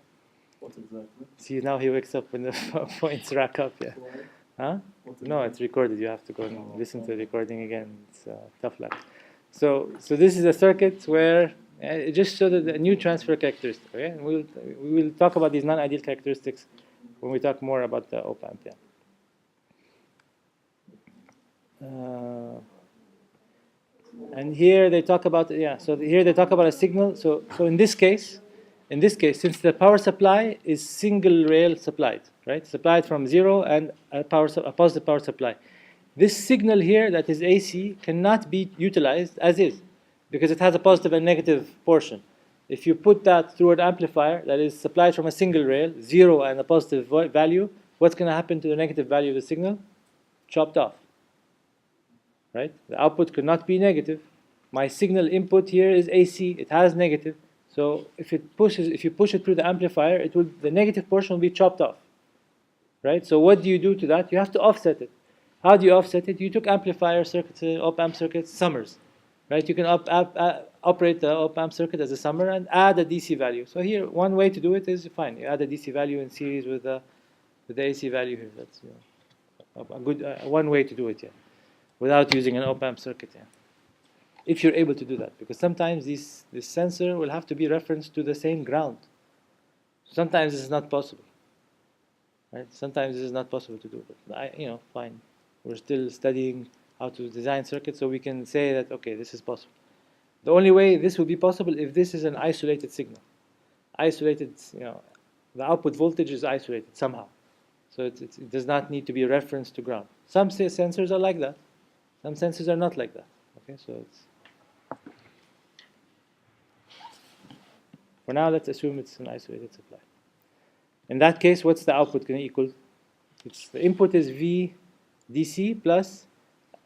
What exactly? See, now he wakes up when the points rack up. Yeah. Why? Huh? What No, exactly? it's recorded. You have to go and listen to the recording again. It's tough luck. So this is a circuit where it just showed a new transfer characteristic. Okay, and we will talk about these non-ideal characteristics when we talk more about the op-amp. Yeah. And here they talk about, yeah, so here they talk about a signal. So in this case, since the power supply is single rail supplied, right? Supplied from zero and a positive power supply. This signal here that is AC cannot be utilized as is, because it has a positive and negative portion. If you put that through an amplifier that is supplied from a single rail, zero and a positive value, what's going to happen to the negative value of the signal? Chopped off. Right? The output could not be negative. My signal input here is AC. It has negative. So if you push it through the amplifier, the negative portion will be chopped off. Right? So what do you do to that? You have to offset it. How do you offset it? You took amplifier circuits, op-amp circuits, summers. Right? You can operate the op-amp circuit as a summer and add a DC value. So here, one way to do it is fine. You add a DC value in series with the AC value here. That's, you know, a good one way to do it. Yeah. Without using an op-amp circuit, yeah. If you're able to do that, because sometimes this sensor will have to be referenced to the same ground. Sometimes this is not possible, right? Sometimes this is not possible to do, but you know, fine. We're still studying how to design circuits, so we can say that okay, this is possible. The only way this will be possible if this is an isolated signal. Isolated, you know, the output voltage is isolated somehow, so it does not need to be referenced to ground. Some sensors are like that. Some sensors are not like that. Okay, so for now, let's assume it's an isolated supply. In that case, what's the output going to equal? The input is V DC plus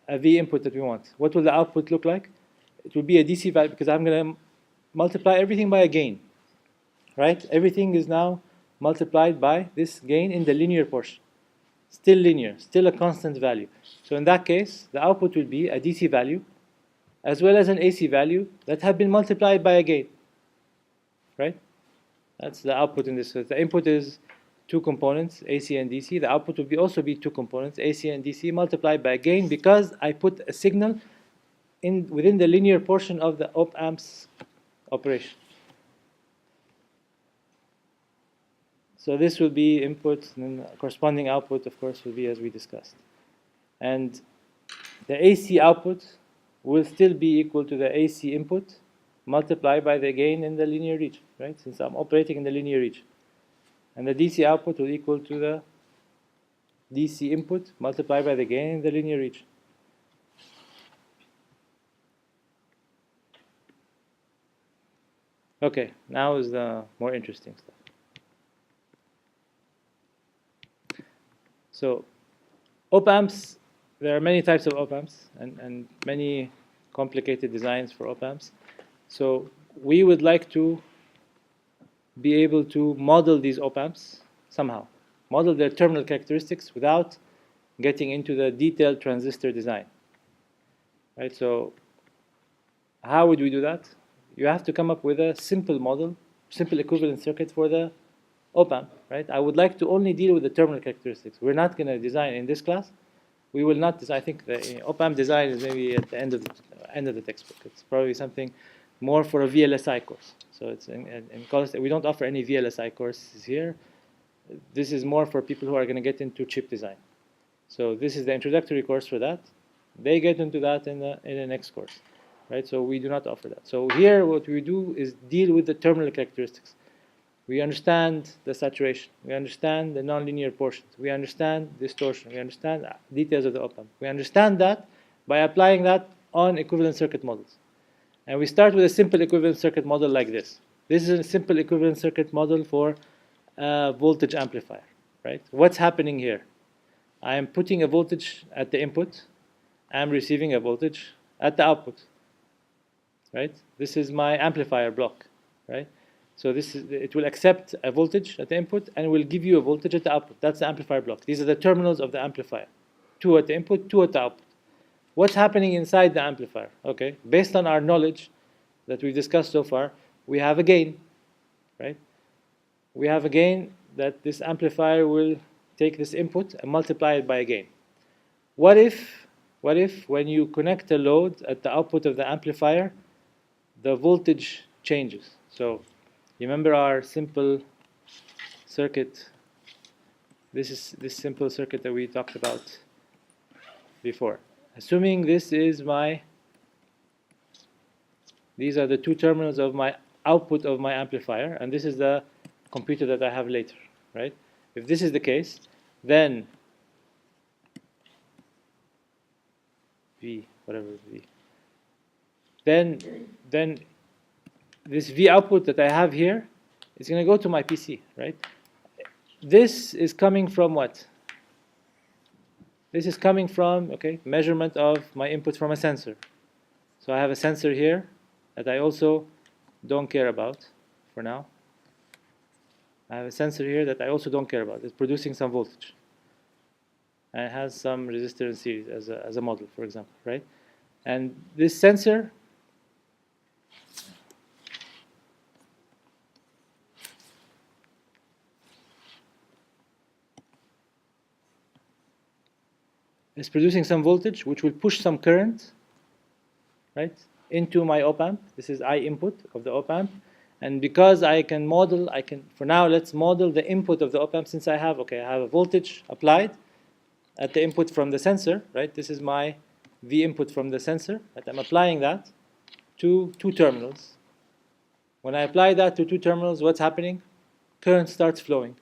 a V input that we want. What will the output look like? It will be a DC value, because I'm going to multiply everything by a gain. Right? Everything is now multiplied by this gain in the linear portion. Still linear, still a constant value. So in that case, the output will be a DC value as well as an AC value that have been multiplied by a gain. Right? That's the output in this. So the input is two components, AC and DC. The output will also be two components, AC and DC, multiplied by a gain, because I put a signal within the linear portion of the op-amp's operation. So this will be input, and then the corresponding output, of course, will be as we discussed. And the AC output will still be equal to the AC input multiplied by the gain in the linear region, right? Since I'm operating in the linear region. And the DC output will equal to the DC input multiplied by the gain in the linear region. Okay, now is the more interesting stuff. So, op-amps, there are many types of op-amps and many complicated designs for op-amps. So we would like to be able to model these op-amps somehow, model their terminal characteristics without getting into the detailed transistor design. Right? So how would we do that? You have to come up with a simple model, simple equivalent circuit for the op-amp, right? I would like to only deal with the terminal characteristics. We're not going to design in this class. We will not design. I think the op-amp design is maybe at the end of the textbook. It's probably something more for a VLSI course. So it's in college. We don't offer any VLSI courses here. This is more for people who are going to get into chip design. So this is the introductory course for that. They get into that in the next course, right? So we do not offer that. So here, what we do is deal with the terminal characteristics. We understand the saturation. We understand the nonlinear portions. We understand distortion. We understand details of the op-amp. We understand that by applying that on equivalent circuit models. And we start with a simple equivalent circuit model like this. This is a simple equivalent circuit model for a voltage amplifier, right? What's happening here? I am putting a voltage at the input. I'm receiving a voltage at the output, right? This is my amplifier block, right? So it will accept a voltage at the input and will give you a voltage at the output. That's the amplifier block. These are the terminals of the amplifier. 2 at the input, 2 at the output. What's happening inside the amplifier? Okay, based on our knowledge that we've discussed so far, we have a gain, right? We have a gain that this amplifier will take this input and multiply it by a gain. What if when you connect a load at the output of the amplifier, the voltage changes? So you remember our simple circuit. This is this simple circuit that we talked about before. Assuming this is these are the 2 terminals of my output of my amplifier, and this is the computer that I have later, right? If this is the case, then V, whatever V, then this V output that I have here is going to go to my PC, right? This is coming from what? This is coming from, okay, measurement of my input from a sensor. So I have a sensor here that I also don't care about for now. I have a sensor here that I also don't care about. It's producing some voltage. And it has some resistor in series as a model, for example, right? And this sensor is producing some voltage which will push some current, right, into my op-amp. This is I input of the op-amp. And because I can model, for now, let's model the input of the op-amp since I have a voltage applied at the input from the sensor, right? This is my V input from the sensor, right? I'm applying that to 2 terminals. When I apply that to 2 terminals, what's happening? Current starts flowing.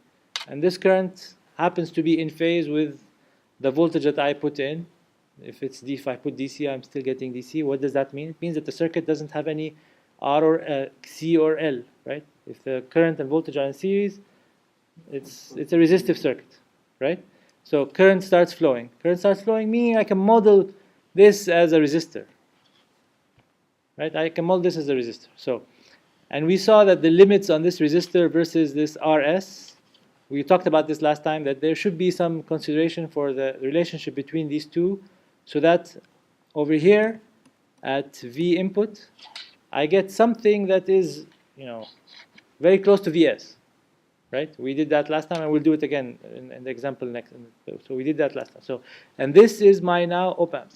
And this current happens to be in phase with the voltage that I put in. If I put DC, I'm still getting DC. What does that mean? It means that the circuit doesn't have any R or C or L, right? If the current and voltage are in series, it's a resistive circuit, right? So current starts flowing. Current starts flowing, meaning I can model this as a resistor, right? I can model this as a resistor. So, and we saw that the limits on this resistor versus this RS, we talked about this last time, that there should be some consideration for the relationship between these two, so that over here at V input, I get something that is, very close to Vs, right? We did that last time, and we'll do it again in the example next. So we did that last time. So, and this is my now op-amp,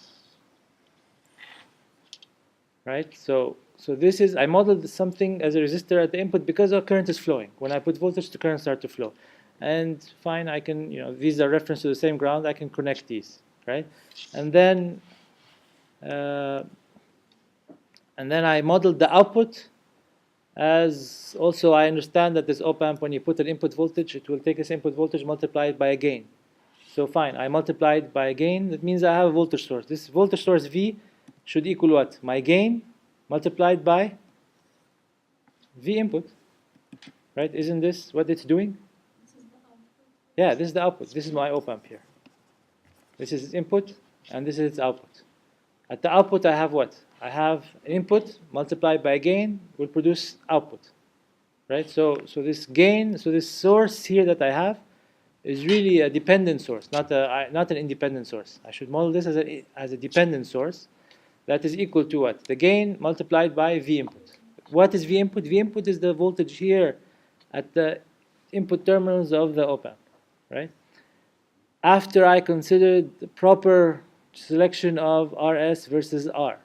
right? So this is, I modeled something as a resistor at the input because our current is flowing. When I put voltage, the current starts to flow. And fine, I can, these are reference to the same ground, I can connect these, right? And then I modeled the output as also I understand that this op-amp, when you put an input voltage, it will take this input voltage, multiply it by a gain. So fine, I multiplied by a gain. That means I have a voltage source. This voltage source V should equal what? My gain multiplied by V input, right? Isn't this what it's doing? Yeah, this is the output. This is my op-amp here. This is its input, and this is its output. At the output, I have what? I have input multiplied by gain will produce output, right? So this gain, so this source here that I have is really a dependent source, not an independent source. I should model this as a dependent source that is equal to what? The gain multiplied by V input. What is V input? V input is the voltage here at the input terminals of the op-amp, right? After I considered the proper selection of RS versus R.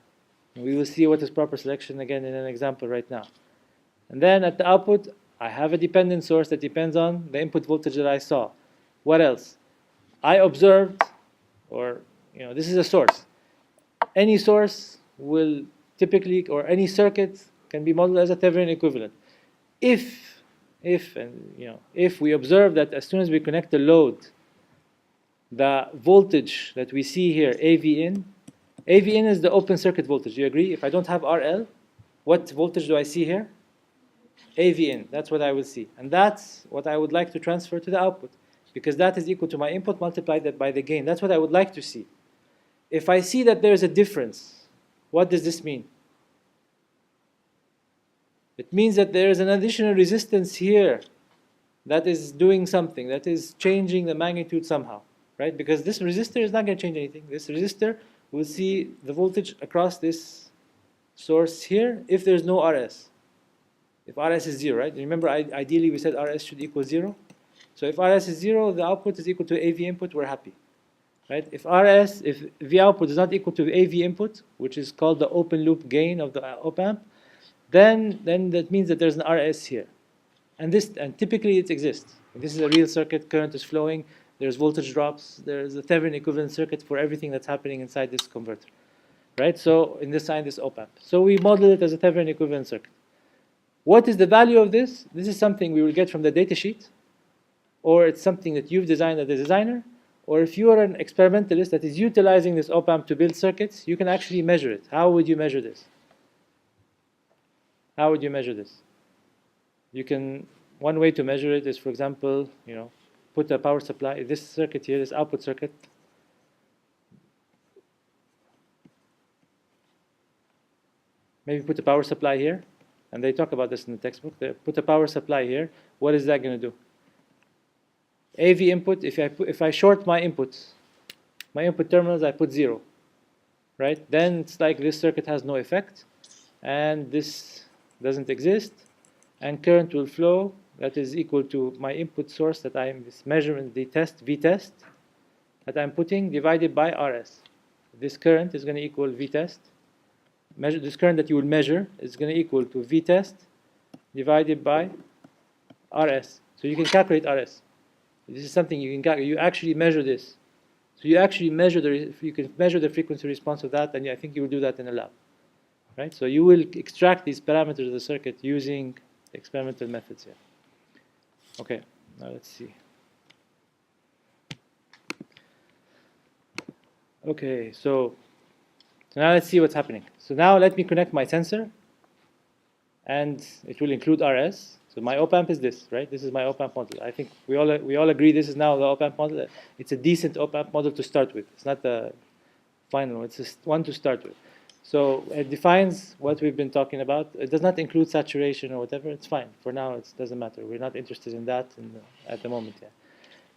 And we will see what is proper selection again in an example right now. And then at the output, I have a dependent source that depends on the input voltage that I saw. What else? I observed, or this is a source. Any source will typically, or any circuit can be modeled as a Thevenin equivalent. If we observe that as soon as we connect the load, the voltage that we see here, AV in is the open circuit voltage. Do you agree? If I don't have RL, what voltage do I see here? AV in, that's what I will see. And that's what I would like to transfer to the output, because that is equal to my input multiplied by the gain. That's what I would like to see. If I see that there is a difference, what does this mean? It means that there is an additional resistance here that is doing something, that is changing the magnitude somehow, right? Because this resistor is not going to change anything. This resistor will see the voltage across this source here if there's no RS. If RS is 0, right? Remember, ideally we said RS should equal 0. So if RS is 0, the output is equal to AV input, we're happy. Right? If V output is not equal to AV input, which is called the open loop gain of the op amp, then that means that there's an RS here. And typically it exists. This is a real circuit, current is flowing, there's voltage drops, there's a Thevenin equivalent circuit for everything that's happening inside this converter. Right? So inside this op amp. So we model it as a Thevenin equivalent circuit. What is the value of this? This is something we will get from the datasheet, or it's something that you've designed as a designer, or if you are an experimentalist that is utilizing this op amp to build circuits, you can actually measure it. How would you measure this? How would you measure this? One way to measure it is, for example, put a power supply, this circuit here, this output circuit. Maybe put a power supply here, and they talk about this in the textbook. They put a power supply here. What is that going to do? AV input, if I short my inputs, my input terminals, I put 0, right? Then it's like this circuit has no effect, and this doesn't exist, and current will flow that is equal to my input source that this measurement, the test, V test, that I'm putting divided by RS. This current is going to equal V test. This current that you will measure is going to equal to V test divided by RS. So you can calculate RS. This is something you can calculate. You actually measure this. So you actually measure you can measure the frequency response of that, and I think you will do that in a lab. Right? So you will extract these parameters of the circuit using experimental methods here. Okay, now let's see. Okay, so now let's see what's happening. So now let me connect my sensor, and it will include RS. So my op amp is this, right? This is my op amp model. I think we all agree this is now the op amp model. It's a decent op amp model to start with. It's not the final one. It's just one to start with. So it defines what we've been talking about. It does not include saturation or whatever. It's fine. For now, it doesn't matter. We're not interested in that at the moment. Yeah.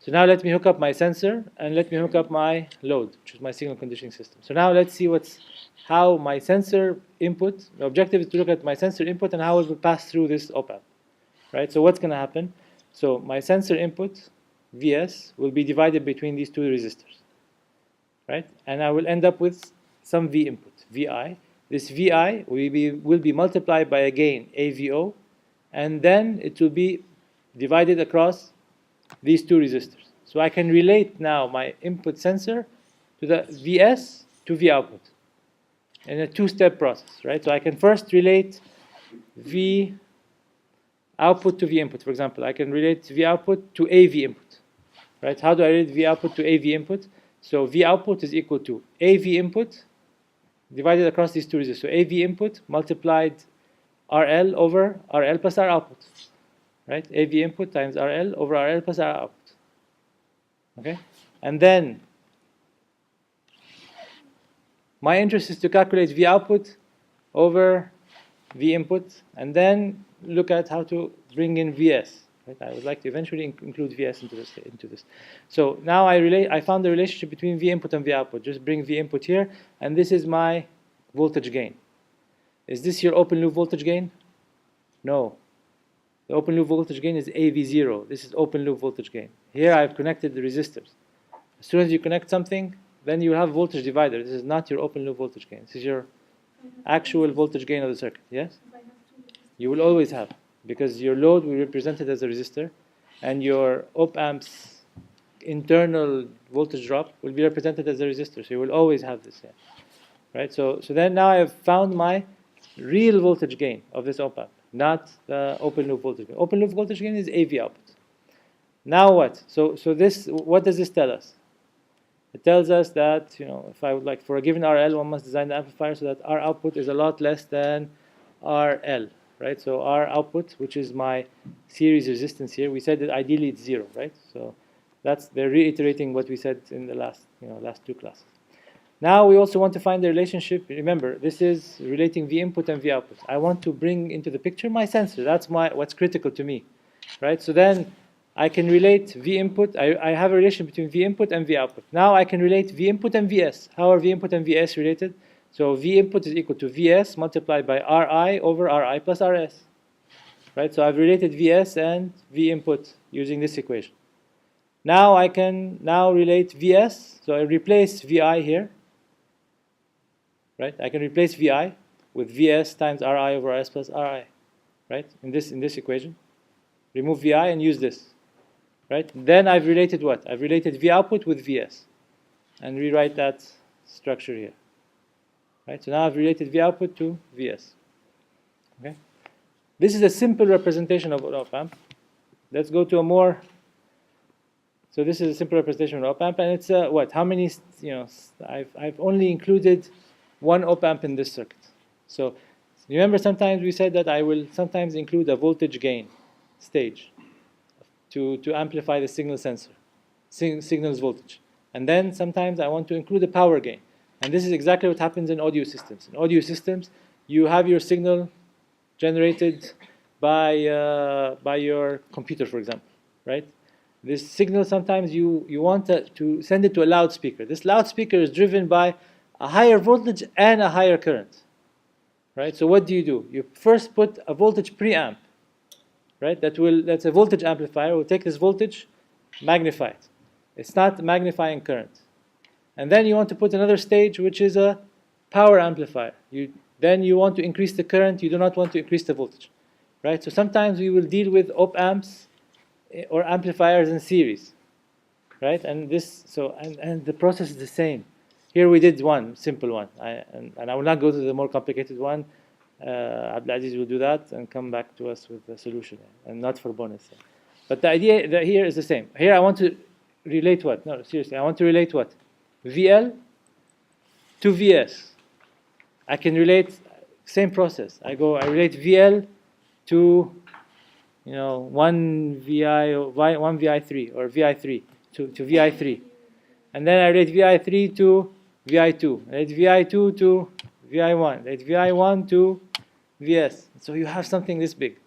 So now let me hook up my sensor, and let me hook up my load, which is my signal conditioning system. So now let's see how my sensor input, the objective is to look at my sensor input and how it will pass through this op amp. Right? So what's going to happen? So my sensor input, Vs, will be divided between these two resistors. Right? And I will end up with some V input, Vi. This Vi will be multiplied by a gain, AVO, and then it will be divided across these two resistors. So I can relate now my input sensor to the Vs to V output in a two-step process, right? So I can first relate V output to V input. For example, I can relate V output to AV input, right? How do I relate V output to AV input? So V output is equal to AV input divided across these two resistors. So AV input multiplied RL over RL plus R output, right? AV input times RL over RL plus R output. Okay? And then my interest is to calculate V output over V input, and then look at how to bring in Vs. Right? I would like to eventually include Vs into this. So now I found the relationship between V input and V output. Just bring V input here, and this is my voltage gain. Is this your open loop voltage gain? No. The open loop voltage gain is AV0. This is open loop voltage gain. Here I've connected the resistors. As soon as you connect something, then you have voltage divider. This is not your open loop voltage gain. This is your actual voltage gain of the circuit. Yes? You will always have, because your load will be represented as a resistor, and your op amp's internal voltage drop will be represented as a resistor. So you will always have this here. Right? So then now I have found my real voltage gain of this op amp, not the open loop voltage gain. Open loop voltage gain is AV output. Now what? So what does this tell us? It tells us that, if I would like, for a given RL, one must design the amplifier so that R output is a lot less than RL, right? So our output, which is my series resistance here, we said that ideally it's 0, right? So they're reiterating what we said in the last two classes. Now we also want to find the relationship. Remember, this is relating V input and V output. I want to bring into the picture my sensor. That's what's critical to me, right? So then I can relate V input. I have a relation between V input and V output. Now I can relate V input and Vs. How are V input and Vs related? So V input is equal to Vs multiplied by Ri over Ri plus Rs, right? So I've related Vs and V input using this equation. Now I can relate Vs. So I replace Vi here. Right? I can replace Vi with Vs times Ri over Rs plus Ri, right? In this equation, remove Vi and use this, right? Then I've related what? I've related V output with Vs, and rewrite that structure here, right? So now I've related V output to Vs. Okay. This is a simple representation of an op-amp. Let's go to a more. So this is a simple representation of an op-amp, and it's what? How many? I've only included one op-amp in this circuit. So remember, sometimes we said that I will sometimes include a voltage gain stage to amplify the signal sensor, signal's voltage. And then sometimes I want to include a power gain. And this is exactly what happens in audio systems. In audio systems, you have your signal generated by your computer, for example, right? This signal, sometimes you want to send it to a loudspeaker. This loudspeaker is driven by a higher voltage and a higher current, right? So what do? You first put a voltage preamp, right? That's a voltage amplifier. Will take this voltage, magnify it. It's not magnifying current. And then you want to put another stage, which is a power amplifier. Then you want to increase the current. You do not want to increase the voltage, right? So sometimes we will deal with op-amps or amplifiers in series, right? And the process is the same. Here we did one simple one, and I will not go to the more complicated one. Abdulaziz will do that and come back to us with the solution, and not for bonus. But the idea that here is the same. Here I want to relate what? No, seriously, I want to relate what? VL to VS. I can relate, same process. I relate VL to, one VI3 or VI3 to VI3. And then I relate VI3 to VI2, relate VI2 to VI1, relate VI1 to VS. So you have something this big.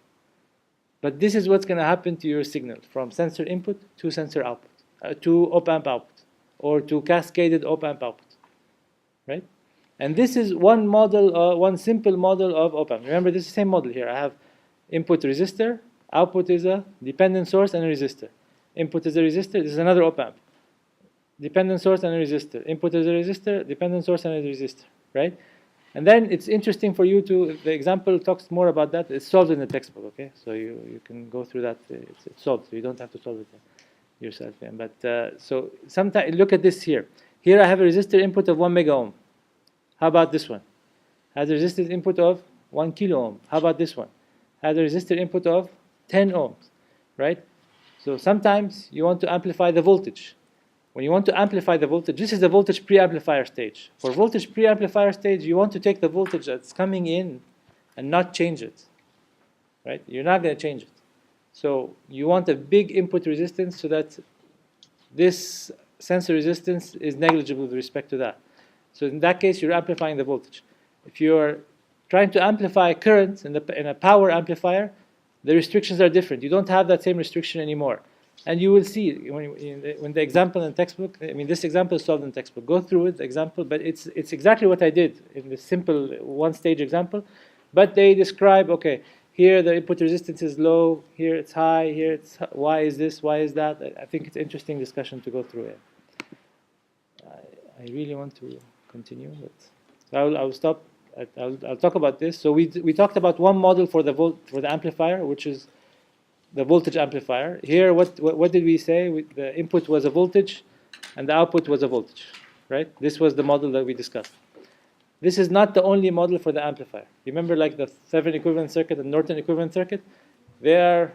But this is what's going to happen to your signal from sensor input to sensor output, to op-amp output, or to cascaded op-amp output, right? And this is one model, one simple model of op-amp. Remember, this is the same model here. I have input resistor, output is a dependent source and a resistor. Input is a resistor, this is another op-amp. Dependent source and a resistor. Input is a resistor, dependent source and a resistor, right? And then it's interesting for you the example talks more about that. It's solved in the textbook, okay? So you can go through that. It's solved, so you don't have to solve it yourself. But so sometimes, look at this here. Here I have a resistor input of 1 mega ohm. How about this one? Has a resistor input of 1 kilo ohm. How about this one? Has a resistor input of 10 ohms, right? So sometimes you want to amplify the voltage. When you want to amplify the voltage, this is the voltage preamplifier stage. For voltage preamplifier stage, you want to take the voltage that's coming in and not change it, right? You're not going to change it. So you want a big input resistance so that this sensor resistance is negligible with respect to that. So in that case, you're amplifying the voltage. If you're trying to amplify current in a power amplifier, the restrictions are different. You don't have that same restriction anymore. And you will see when the example in the textbook, I mean, this example is solved in the textbook. Go through it, the example, but it's exactly what I did in the simple one-stage example. But they describe, okay, here the input resistance is low, here it's high, here it's why is this, why is that? I think it's an interesting discussion to go through it. I really want to continue, but so I'll stop. I'll talk about this. So we talked about one model for the amplifier, which is the voltage amplifier. Here, what did we say? The input was a voltage, and the output was a voltage, right? This was the model that we discussed. This is not the only model for the amplifier. Remember, like the Thevenin equivalent circuit and Norton equivalent circuit, they are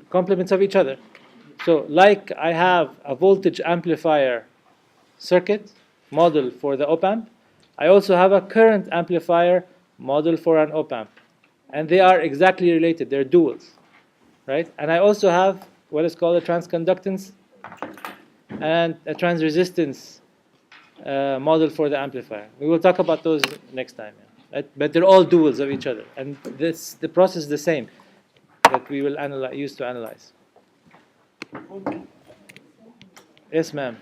complements of each other. So, like I have a voltage amplifier circuit model for the op-amp, I also have a current amplifier model for an op-amp. And they are exactly related, they're duals, right? And I also have what is called a transconductance and a transresistance model for the amplifier. We will talk about those next time, right? But they're all duals of each other. And the process is the same that we will use to analyze. Yes, ma'am.